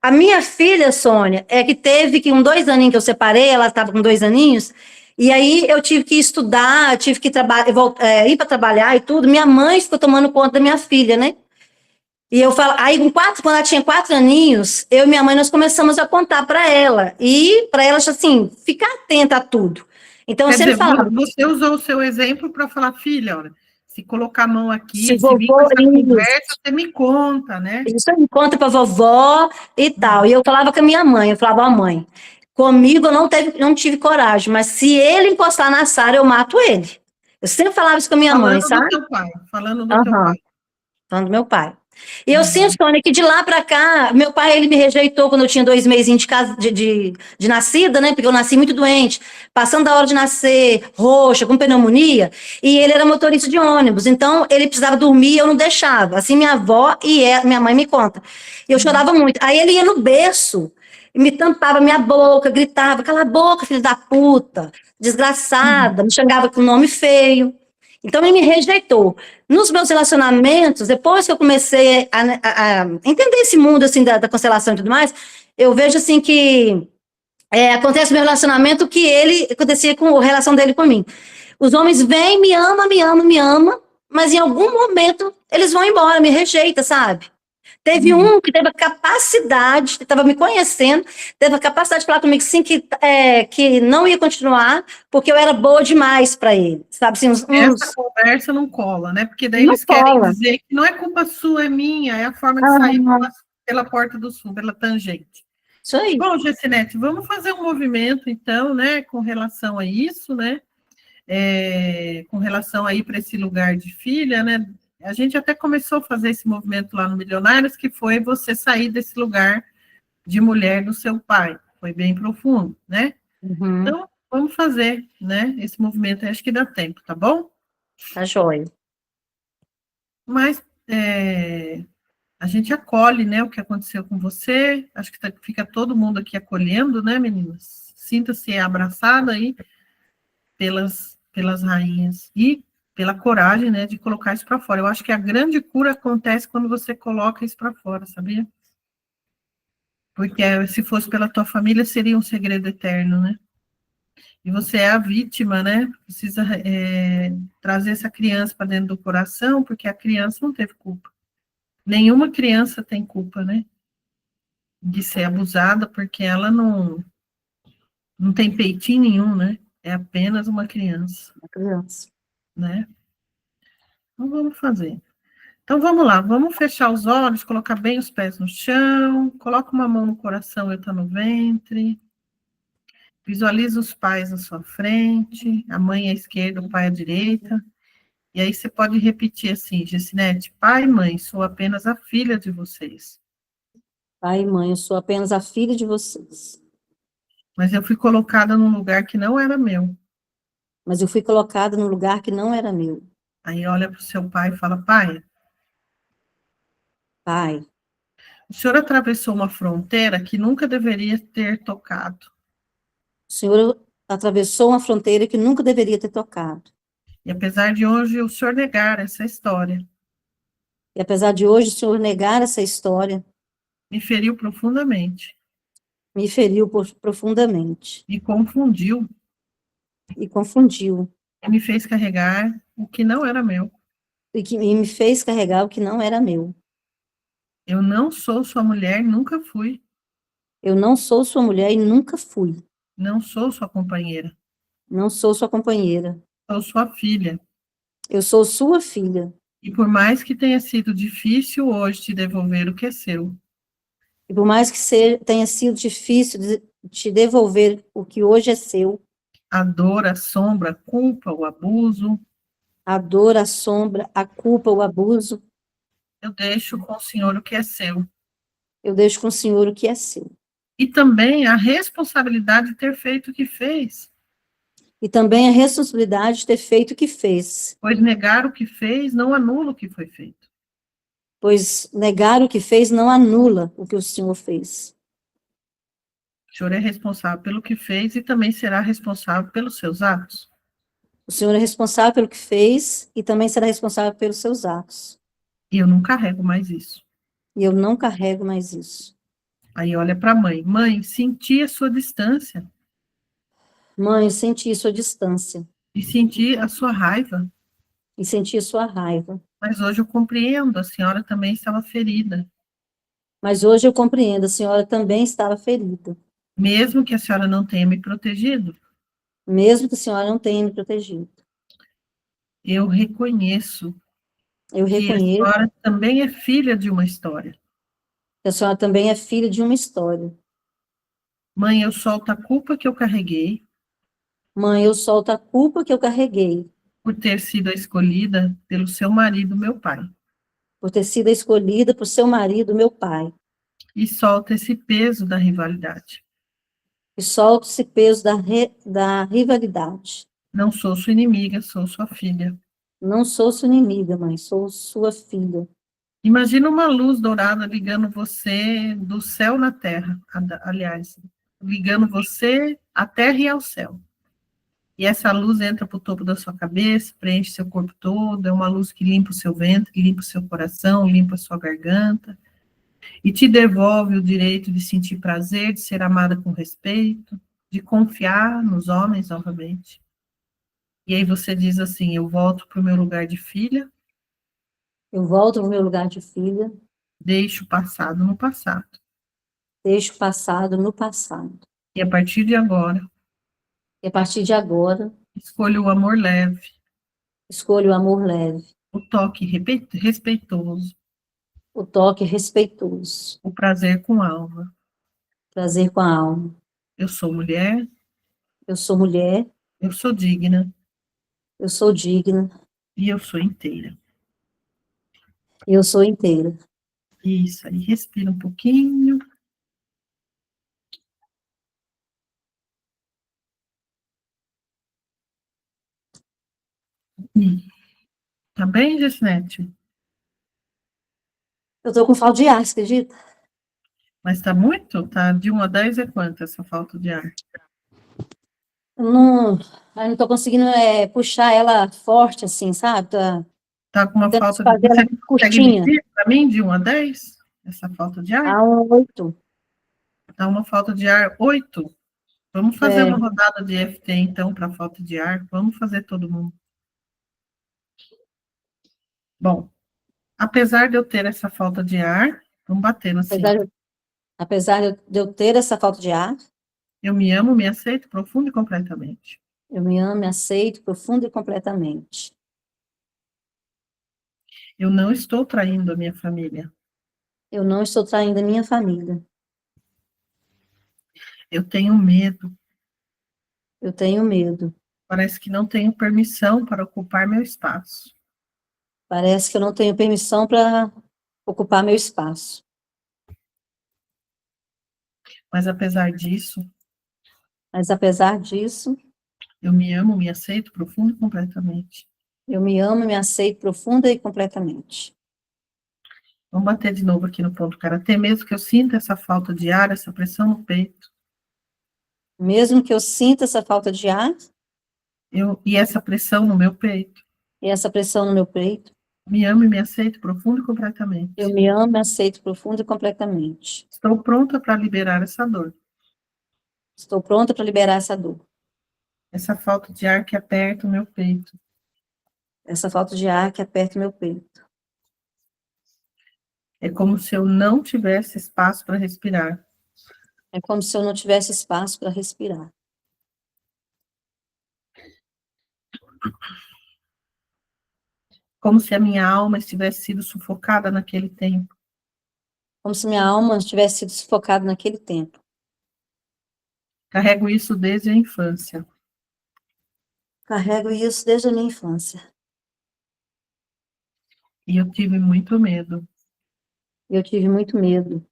A minha filha, Sônia, que teve que 2 aninhos que eu separei, ela estava com 2 aninhos, e aí eu tive que estudar, tive que ir para trabalhar e tudo. Minha mãe ficou tomando conta da minha filha, né? E eu falo, aí quando ela tinha 4 aninhos, eu e minha mãe, nós começamos a contar para ela, e para ela, assim, ficar atenta a tudo. Então, eu sempre falava... Você usou o seu exemplo para falar, filha, olha, se colocar a mão aqui, se vir vovô, com essa conversa, você me conta, né? Isso me conta para vovó e tal. E eu falava com a minha mãe, eu falava, mãe, comigo eu não tive coragem, mas se ele encostar na Sara, eu mato ele. Eu sempre falava isso com a minha mãe, sabe? Falando do teu pai. Falando do meu pai. E eu sinto, Sônia, que de lá para cá, meu pai, ele me rejeitou quando eu tinha 2 meses de nascida, né? Porque eu nasci muito doente, passando da hora de nascer, roxa, com pneumonia, e ele era motorista de ônibus, então ele precisava dormir, eu não deixava. Assim, minha avó e minha mãe me conta. E eu chorava muito. Aí ele ia no berço, me tampava minha boca, gritava, cala a boca, filho da puta, desgraçada, me xingava com nome feio. Então, ele me rejeitou. Nos meus relacionamentos, depois que eu comecei a entender esse mundo, assim, da constelação e tudo mais, eu vejo, assim, que acontece no meu relacionamento o que acontecia com a relação dele com mim. Os homens vêm, me amam, mas em algum momento eles vão embora, me rejeitam, sabe? Teve um que teve a capacidade, que estava me conhecendo, teve a capacidade de falar comigo, sim, que não ia continuar, porque eu era boa demais para ele, sabe? Assim, Essa conversa não cola, né? Porque daí Não eles querem cola. dizer que não é culpa sua, é minha, é a forma de sair pela porta do sul, pela tangente. Isso aí. Bom, Gessinete, vamos fazer um movimento, então, né, com relação a isso, né? Com relação aí para esse lugar de filha, né? A gente até começou a fazer esse movimento lá no Milionários, que foi você sair desse lugar de mulher do seu pai. Foi bem profundo, né? Uhum. Então, vamos fazer, né? Esse movimento, acho que dá tempo, tá bom? Tá joia. Mas a gente acolhe, né, o que aconteceu com você. Acho que fica todo mundo aqui acolhendo, né, meninas? Sinta-se abraçada aí pelas rainhas e pela coragem, né, de colocar isso para fora. Eu acho que a grande cura acontece quando você coloca isso para fora, sabia? Porque se fosse pela tua família, seria um segredo eterno, né? E você é a vítima, né? Precisa trazer essa criança para dentro do coração, porque a criança não teve culpa. Nenhuma criança tem culpa, né? De ser abusada, porque ela não tem peitinho nenhum, né? É apenas uma criança. Uma criança. Né? Então, vamos fazer. Então, vamos lá. Vamos fechar os olhos, colocar bem os pés no chão. Coloca uma mão no coração e outra no ventre. Visualiza os pais à sua frente, a mãe à esquerda, o pai à direita. E aí você pode repetir assim, Gessinete, pai e mãe, sou apenas a filha de vocês. Pai e mãe, eu sou apenas a filha de vocês. Mas eu fui colocada num lugar que não era meu. Mas eu fui colocada num lugar que não era meu. Aí olha para o seu pai e fala, pai, Pai, o senhor atravessou uma fronteira que nunca deveria ter tocado. o Senhor atravessou uma fronteira que nunca deveria ter tocado. E apesar de hoje o senhor negar essa história, E apesar de hoje o Senhor negar essa história, me feriu profundamente. me feriu profundamente. Me confundiu. E confundiu. E me fez carregar o que não era meu. E me fez carregar o que não era meu. Eu não sou sua mulher, nunca fui. Eu não sou sua mulher e nunca fui. Não sou sua companheira. Não sou sua companheira. Sou sua filha. Eu sou sua filha. E por mais que tenha sido difícil hoje te devolver o que é seu, E por mais que tenha sido difícil de te devolver o que hoje é seu, a dor, a sombra, a culpa, o abuso, a dor, a sombra, a culpa, o abuso, eu deixo com o Senhor o que é seu. eu deixo com o Senhor o que é seu. E também a responsabilidade de ter feito o que fez. E também a responsabilidade de ter feito o que fez. Pois negar o que fez não anula o que foi feito. Pois negar o que fez não anula o que o Senhor fez. O Senhor é responsável pelo que fez e também será responsável pelos seus atos. O Senhor é responsável pelo que fez e também será responsável pelos seus atos. E eu não carrego mais isso. E eu não carrego mais isso. Aí olha para a mãe. Mãe, senti a sua distância. Mãe, eu senti sua distância. E senti a sua raiva. E senti a sua raiva. Mas hoje eu compreendo, a senhora também estava ferida. Mas hoje eu compreendo, a senhora também estava ferida. Mesmo que a senhora não tenha me protegido. Mesmo que a senhora não tenha me protegido. Eu reconheço. Eu que reconheço. A senhora também é filha de uma história. Que a senhora também é filha de uma história. Mãe, eu solto a culpa que eu carreguei. Mãe, eu solto a culpa que eu carreguei. Por ter sido a escolhida pelo seu marido, meu pai. Por ter sido escolhida por seu marido, meu pai. E solta esse peso da rivalidade. E solto esse peso da rivalidade. Não sou sua inimiga, sou sua filha. Não sou sua inimiga, mãe, sou sua filha. Imagina uma luz dourada ligando você do céu na terra, aliás, ligando você à terra e ao céu. E essa luz entra para o topo da sua cabeça, preenche seu corpo todo, é uma luz que limpa o seu ventre, limpa o seu coração, limpa a sua garganta, e te devolve o direito de sentir prazer, de ser amada com respeito, de confiar nos homens novamente. E aí você diz assim, eu volto para o meu lugar de filha. Eu volto para o meu lugar de filha. Deixo o passado no passado. Deixo o passado no passado. E a partir de agora, E a partir de agora, escolho o amor leve, escolho o amor leve, o toque respeitoso, o toque respeitoso, o prazer com a alma. prazer com a alma. Eu sou mulher, Eu sou mulher, eu sou digna eu sou digna e eu sou inteira. e eu sou inteira. Isso aí, respira um pouquinho. Tá bem, Gessinete? Eu tô com falta de ar, você acredita? Mas tá muito? Tá de 1 a 10 é quanto essa falta de ar? Eu não tô conseguindo puxar ela forte assim, sabe? Tá com uma Tentando falta de... fazer ela Você consegue curtinha. medir para mim de 1 a 10 essa falta de ar? A 8. Tá uma falta de ar 8. Vamos fazer É, uma rodada de EFT, então, para falta de ar. Vamos fazer todo mundo. Bom, apesar de eu ter essa falta de ar, vamos batendo assim. apesar de eu ter essa falta de ar, Eu me amo, me aceito profundo e completamente. eu me amo, me aceito profundo e completamente. Eu não estou traindo a minha família. Eu não estou traindo a minha família. Eu tenho medo. Eu tenho medo. Parece que não tenho permissão para ocupar meu espaço. Parece que eu não tenho permissão para ocupar meu espaço. Mas apesar disso, Mas apesar disso, eu me amo, me aceito profundo e completamente. eu me amo, me aceito profunda e completamente. Vamos bater de novo aqui no ponto karatê, mesmo que eu sinta essa falta de ar, essa pressão no peito. Mesmo que eu sinta essa falta de ar E essa pressão no meu peito. e essa pressão no meu peito, Me amo e me aceito profundo e completamente. eu me amo, me aceito profunda e completamente. Estou pronta para liberar essa dor. Estou pronta para liberar essa dor. Essa falta de ar que aperta o meu peito. Essa falta de ar que aperta o meu peito. É como se eu não tivesse espaço para respirar. É como se eu não tivesse espaço para respirar. Como se a minha alma tivesse sido sufocada naquele tempo. Como se minha alma tivesse sido sufocada naquele tempo. Carrego isso desde a infância. Carrego isso desde a minha infância. E eu tive muito medo. Eu tive muito medo.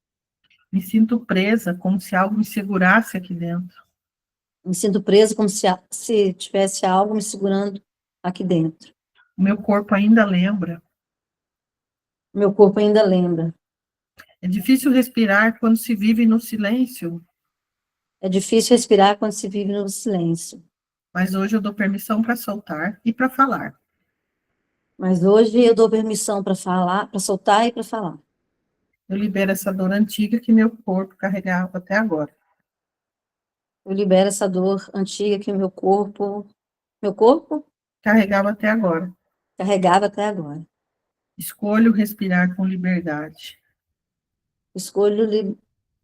Me sinto presa, como se algo me segurasse aqui dentro. Me sinto presa como se tivesse algo me segurando aqui dentro. O meu corpo ainda lembra. Meu corpo ainda lembra. É difícil respirar quando se vive no silêncio, É difícil respirar quando se vive no silêncio. mas hoje eu dou permissão para soltar e para falar. Mas hoje eu dou permissão para falar, para soltar e para falar. Eu libero essa dor antiga que meu corpo carregava até agora. Eu libero essa dor antiga que meu corpo Carregava até agora. carregava até agora. Escolho respirar com liberdade.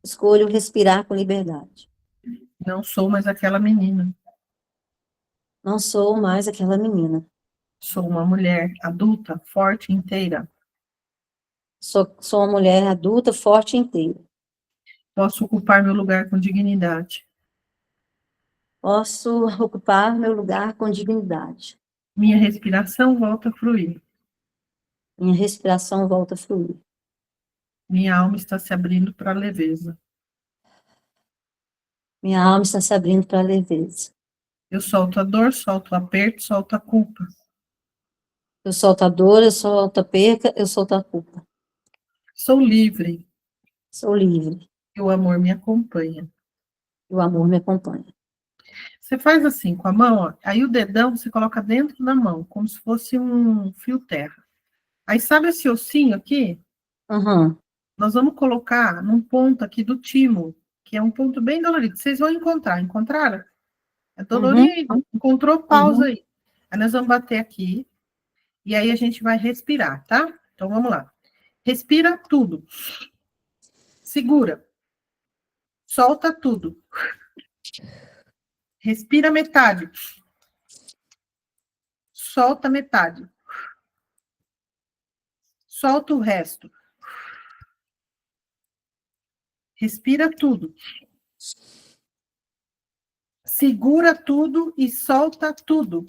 Escolho respirar com liberdade. Não sou mais aquela menina. Não sou mais aquela menina. Sou uma mulher adulta, forte, inteira. Sou uma mulher adulta, forte e inteira. Posso ocupar meu lugar com dignidade. Posso ocupar meu lugar com dignidade. Minha respiração volta a fluir. Minha respiração volta a fluir. Minha alma está se abrindo para a leveza. Minha alma está se abrindo para a leveza. Eu solto a dor, solto o aperto, solto a culpa. Eu solto a dor, eu solto a perca, eu solto a culpa. Sou livre. Sou livre. E o amor me acompanha. E o amor me acompanha. Você faz assim com a mão, ó, aí o dedão você coloca dentro da mão, como se fosse um fio terra. Aí sabe esse ossinho aqui? Uhum. Nós vamos colocar num ponto aqui do timo, que é um ponto bem dolorido. Vocês vão encontrar. Encontraram? É dolorido. Encontrou? Pausa aí. Aí nós vamos bater aqui. E aí a gente vai respirar, tá? Então vamos lá. Respira tudo. Segura. Solta tudo. Respira metade. Solta metade. Solta o resto. Respira tudo. Segura tudo e solta tudo.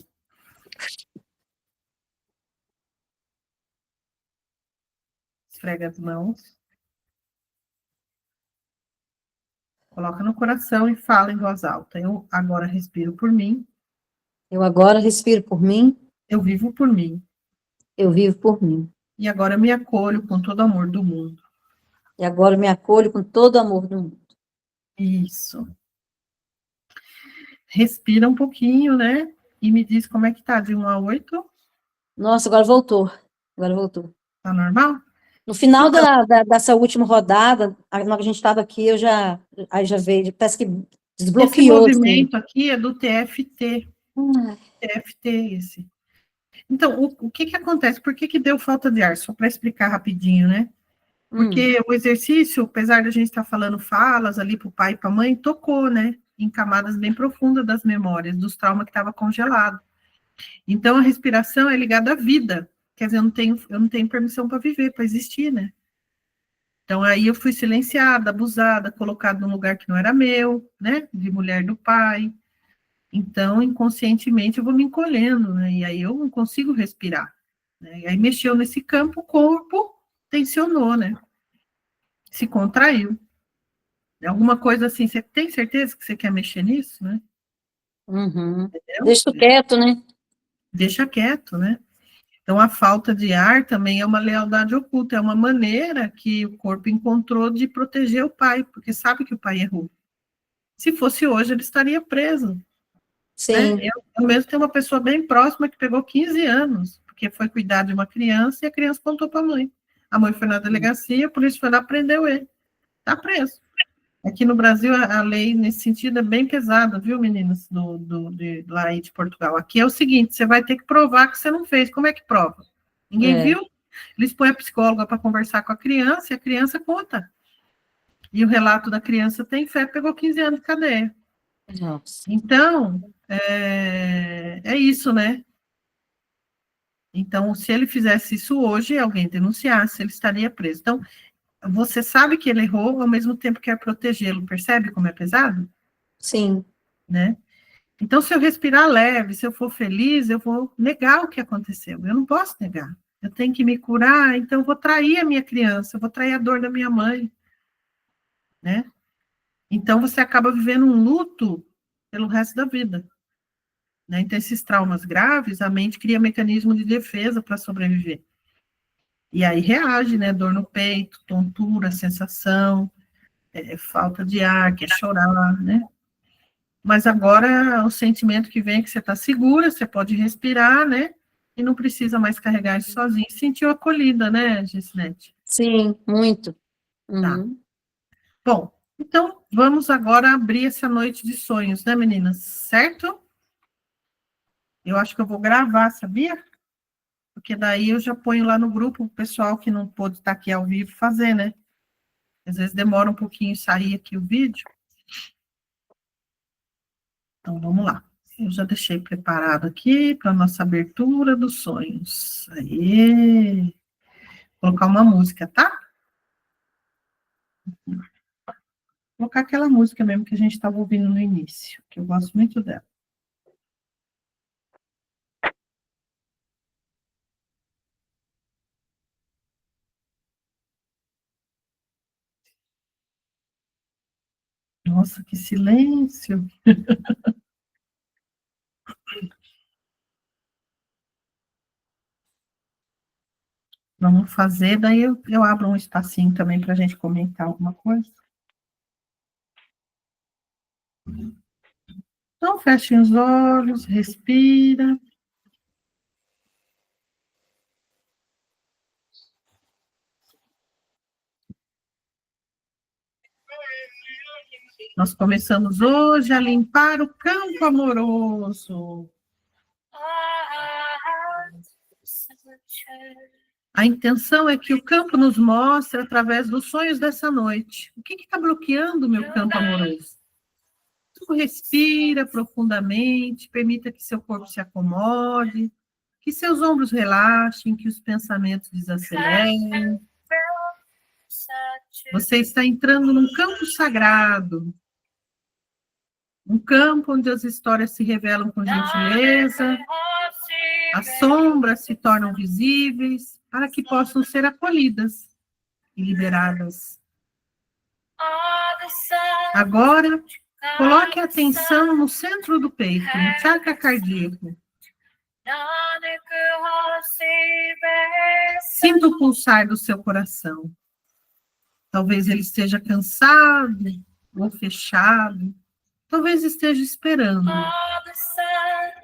Esfrega as mãos. Coloca no coração e fala em voz alta. Eu agora respiro por mim. Eu agora respiro por mim, Eu vivo por mim. eu vivo por mim. E agora eu me acolho com todo o amor do mundo. E agora eu me acolho com todo o amor do mundo. Isso. Respira um pouquinho, né? E me diz como é que tá, de 1 a 8. Nossa, agora voltou. Agora voltou. Tá normal? No final dessa última rodada, na hora que a gente estava aqui, aí já veio, parece que Esse desbloqueou. Assim. movimento aqui é do TFT. TFT esse. Então, o que que acontece? Por que que deu falta de ar? Só para explicar rapidinho, né? Porque o exercício, apesar de a gente estar falando falas ali para o pai e para a mãe, tocou, né? Em camadas bem profundas das memórias, dos traumas que estava congelado. Então, a respiração é ligada à vida. Quer dizer, eu não tenho permissão para viver, para existir, né? Então, aí eu fui silenciada, abusada, colocada num lugar que não era meu, né? De mulher do pai. Então, inconscientemente, eu vou me encolhendo, né? E aí eu não consigo respirar. Né? E aí mexeu nesse campo, o corpo tensionou, né? Se contraiu. Alguma coisa assim, você tem certeza que você quer mexer nisso, né? Uhum. Entendeu? Deixa quieto, né? Deixa quieto, né? Então, a falta de ar também é uma lealdade oculta, é uma maneira que o corpo encontrou de proteger o pai, porque sabe que o pai errou. Se fosse hoje, ele estaria preso. Sim. Né? Eu mesmo tenho uma pessoa bem próxima que pegou 15 anos, porque foi cuidar de uma criança e a criança contou para a mãe. A mãe foi na delegacia, a polícia foi lá, prendeu ele. Está preso. Aqui no Brasil, a lei, nesse sentido, é bem pesada, viu, meninas, lá aí de Portugal. Aqui é o seguinte, você vai ter que provar que você não fez. Como é que prova? Ninguém viu? Eles põem a psicóloga para conversar com a criança e a criança conta. E o relato da criança tem fé, pegou 15 anos de cadeia. Nossa. Então, é isso, né? Então, se ele fizesse isso hoje, alguém denunciasse, ele estaria preso. Então, você sabe que ele errou, ao mesmo tempo quer protegê-lo. Percebe como é pesado? Sim. Né? Então, se eu respirar leve, se eu for feliz, eu vou negar o que aconteceu. Eu não posso negar. Eu tenho que me curar, então eu vou trair a minha criança, eu vou trair a dor da minha mãe. Né? Então, você acaba vivendo um luto pelo resto da vida. Né? Então, esses traumas graves, a mente cria mecanismo de defesa para sobreviver. E aí reage, né? Dor no peito, tontura, sensação, falta de ar, quer chorar, né? Mas agora o sentimento que vem é que você está segura, você pode respirar, né? E não precisa mais carregar isso sozinho. Sentiu acolhida, né, Gessinete? Sim, muito. Tá. Uhum. Bom, então vamos agora abrir essa noite de sonhos, né, meninas? Certo? Eu acho que eu vou gravar, sabia? Porque daí eu já ponho lá no grupo o pessoal que não pôde estar aqui ao vivo fazer, né? Às vezes demora um pouquinho sair aqui o vídeo. Então, vamos lá. Eu já deixei preparado aqui para a nossa abertura dos sonhos. Aí. Vou colocar uma música, tá? Vou colocar aquela música mesmo que a gente estava ouvindo no início, que eu gosto muito dela. Nossa, que silêncio! Vamos fazer, daí eu abro um espacinho também para a gente comentar alguma coisa. Então, feche os olhos, respira. Nós começamos hoje a limpar o campo amoroso. A intenção é que o campo nos mostre através dos sonhos dessa noite. O que está bloqueando o meu campo amoroso? Respira profundamente, permita que seu corpo se acomode, que seus ombros relaxem, que os pensamentos desacelerem. Você está entrando num campo sagrado, um campo onde as histórias se revelam com gentileza, as sombras se tornam visíveis, para que possam ser acolhidas e liberadas. Agora, coloque a atenção no centro do peito, no chakra cardíaco. Sinta o pulsar do seu coração. Talvez ele esteja cansado ou fechado. Talvez esteja esperando.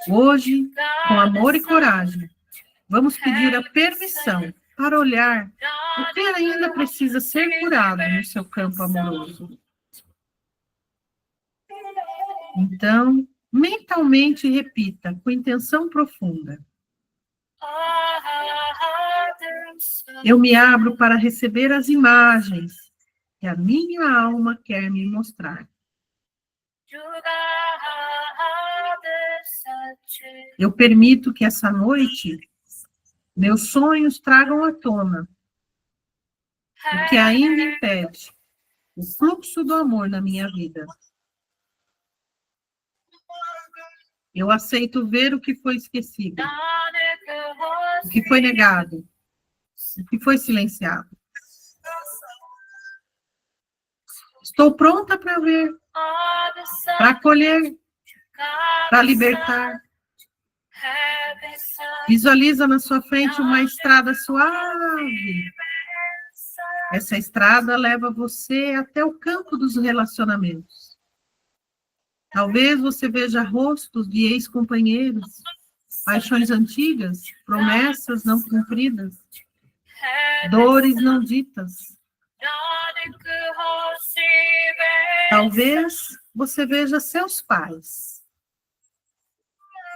Hoje, com amor e coragem, vamos pedir a permissão para olhar o que ainda precisa ser curado no seu campo amoroso. Então, mentalmente repita, com intenção profunda. Eu me abro para receber as imagens que a minha alma quer me mostrar. Eu permito que essa noite meus sonhos tragam à tona o que ainda impede o fluxo do amor na minha vida. Eu aceito ver o que foi esquecido, o que foi negado, o que foi silenciado. Estou pronta para ver, para acolher, para libertar. Visualiza na sua frente uma estrada suave. Essa estrada leva você até o campo dos relacionamentos. Talvez você veja rostos de ex-companheiros, paixões antigas, promessas não cumpridas, dores não ditas. Talvez você veja seus pais,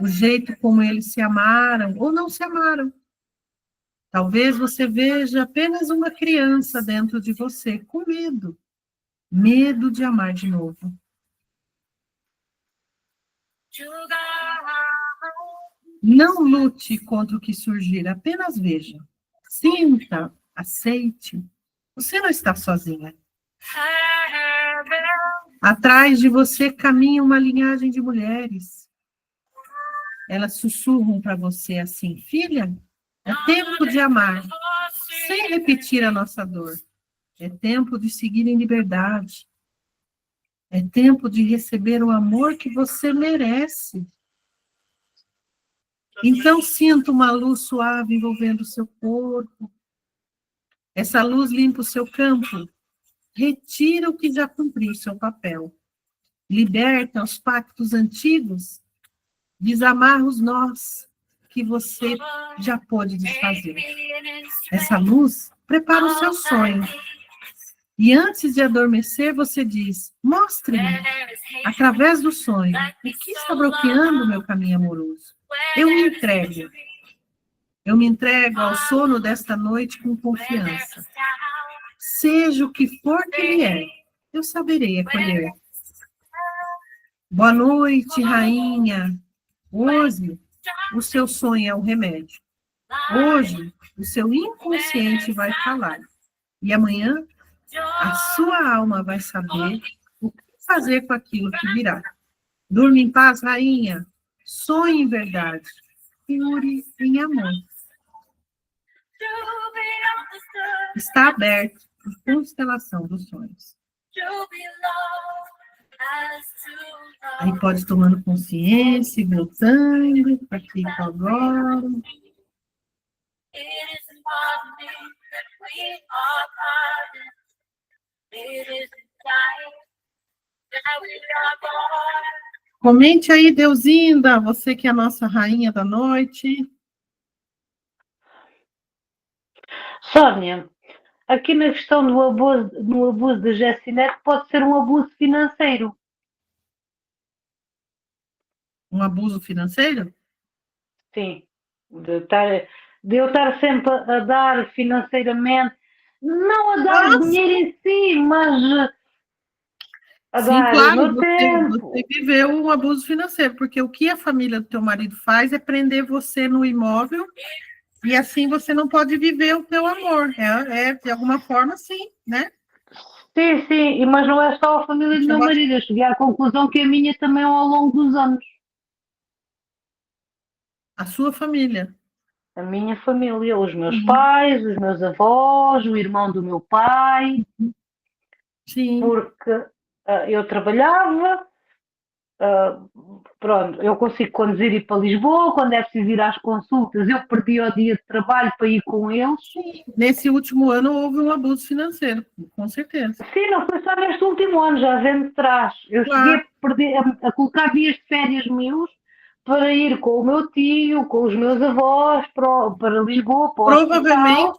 o jeito como eles se amaram ou não se amaram. Talvez você veja apenas uma criança dentro de você, com medo. Medo de amar de novo. Não lute contra o que surgir, apenas veja. Sinta, aceite. Você não está sozinha. Atrás de você caminha uma linhagem de mulheres. Elas sussurram para você assim: filha, é tempo de amar, sem repetir a nossa dor. É tempo de seguir em liberdade. É tempo de receber o amor que você merece. Então, sinta uma luz suave envolvendo o seu corpo. Essa luz limpa o seu campo. Retira o que já cumpriu seu papel. Liberta os pactos antigos. Desamarra os nós que você já pôde desfazer. Essa luz prepara o seu sonho. E antes de adormecer, você diz: mostre-me, através do sonho, o que está bloqueando o meu caminho amoroso. Eu me entrego. Eu me entrego ao sono desta noite com confiança. Seja o que for que vier, eu saberei acolher. Boa noite, rainha. Hoje, o seu sonho é o remédio. Hoje, o seu inconsciente vai falar. E amanhã, a sua alma vai saber o que fazer com aquilo que virá. Durma em paz, rainha. Sonhe em verdade. Cure em amor. Está aberto a constelação dos sonhos. Aí pode ir tomando consciência e voltando para aqui agora. Comente aí, Deusinda, você que é a nossa rainha da noite. Sónia, aqui na questão do abuso, no abuso de Jessinete, pode ser um abuso financeiro. Um abuso financeiro? Sim. De estar de eu estar sempre a dar financeiramente, não a dar Nossa. dinheiro em si, mas a Sim, dar o claro, meu tempo. você viveu um abuso financeiro, porque o que a família do teu marido faz é prender você no imóvel e assim você não pode viver o teu amor. De alguma forma, sim, né? Sim, mas não é só a família do meu marido. Eu cheguei à conclusão que a minha também ao longo dos anos. A sua família. A minha família, os meus pais, os meus avós, o irmão do meu pai, Sim. porque eu trabalhava, pronto, eu consigo conduzir e ir para Lisboa, quando é preciso ir às consultas, eu perdi o dia de trabalho para ir com eles. Sim. Nesse último ano houve um abuso financeiro, com certeza. Sim, não foi só neste último ano, já vem de trás. Eu cheguei a, perder, a colocar dias de férias meus para ir com o meu tio, com os meus avós, para Lisboa, para o hospital.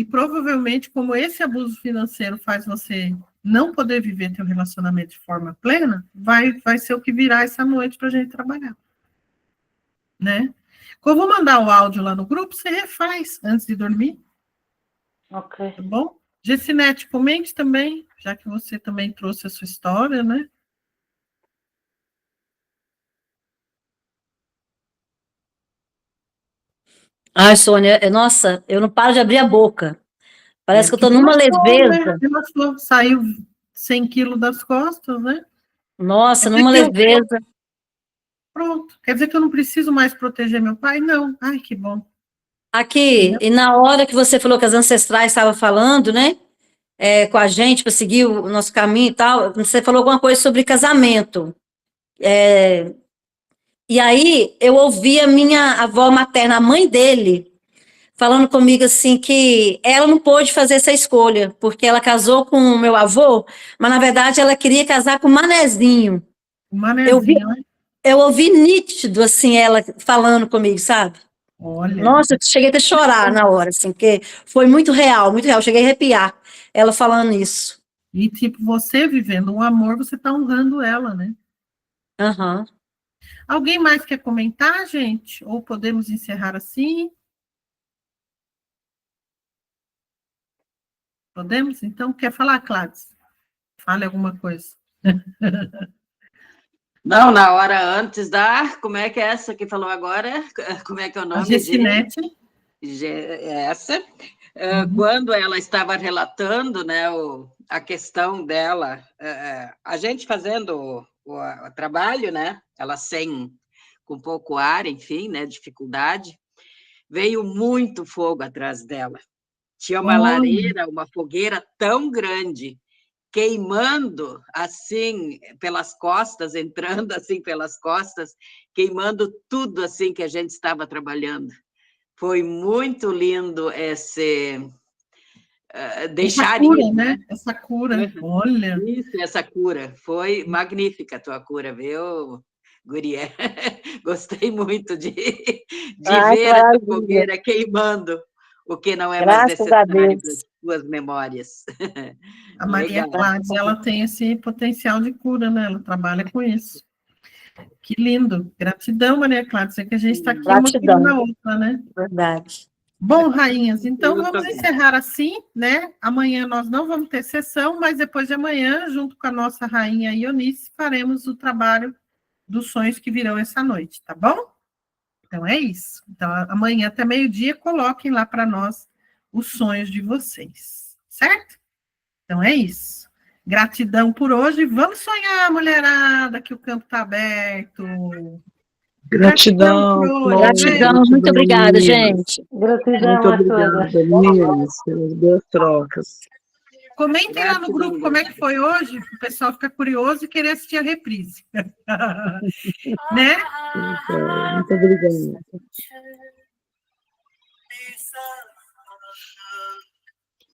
Provavelmente, como esse abuso financeiro faz você não poder viver teu relacionamento de forma plena, vai ser o que virá essa noite para a gente trabalhar. Né? Eu vou mandar o áudio lá no grupo, você refaz antes de dormir. Ok. Tá bom? Gessinete, comente também, já que você também trouxe a sua história, né? Ai, Sônia, nossa, eu não paro de abrir a boca. Parece que eu tô numa leveza. Relaxou, saiu 100 quilos das costas, né? Nossa, numa leveza. Pronto. Quer dizer que eu não preciso mais proteger meu pai? Não. Ai, que bom. Aqui, e na hora que você falou que as ancestrais estavam falando, né? Com a gente para seguir o nosso caminho e tal, você falou alguma coisa sobre casamento. E aí eu ouvi a minha avó materna, a mãe dele, falando comigo assim que ela não pôde fazer essa escolha, porque ela casou com o meu avô, mas na verdade ela queria casar com o Manezinho. O Manezinho, né? Eu ouvi nítido, assim, ela falando comigo, sabe? Olha. Nossa, eu cheguei até a chorar na hora, assim, porque foi muito real, cheguei a arrepiar ela falando isso. E, tipo, você vivendo um amor, você está honrando ela, né? Aham. Alguém mais quer comentar, gente? Ou podemos encerrar assim? Podemos? Então, quer falar, Cláudia? Fale alguma coisa. Não, na hora antes da... Como é que é essa que falou agora? Como é que é o nome? A Gessinete. Essa. Quando ela estava relatando, né, a questão dela, a gente fazendo o trabalho, né, ela com pouco ar, enfim, né, dificuldade, veio muito fogo atrás dela. Tinha uma lareira, uma fogueira tão grande, queimando assim pelas costas, entrando assim pelas costas, queimando tudo assim que a gente estava trabalhando. Foi muito lindo deixar essa cura, ir, né? Essa cura, olha. Isso, essa cura. Foi magnífica a tua cura, viu, guria? Gostei muito de ver essa fogueira queimando o que não é mais necessário para as tuas memórias. A Maria Cláudia, ela tem esse potencial de cura, né? Ela trabalha com isso. Que lindo. Gratidão, Maria Cláudia. É que a gente está aqui uma curando a outra, né? Verdade. Bom, rainhas, então vamos encerrar assim, né? Amanhã nós não vamos ter sessão, mas depois de amanhã, junto com a nossa rainha Ionice, faremos o trabalho dos sonhos que virão essa noite, tá bom? Então é isso. Então amanhã até meio-dia, coloquem lá para nós os sonhos de vocês, certo? Então é isso. Gratidão por hoje. Vamos sonhar, mulherada, que o campo está aberto. Gratidão, gratidão, muito obrigada, gente. Gratidão muito a todas. meninas, pelas boas trocas. Comentem lá no grupo como é que foi hoje, o pessoal fica curioso e querer assistir a reprise. Né? Muito obrigada.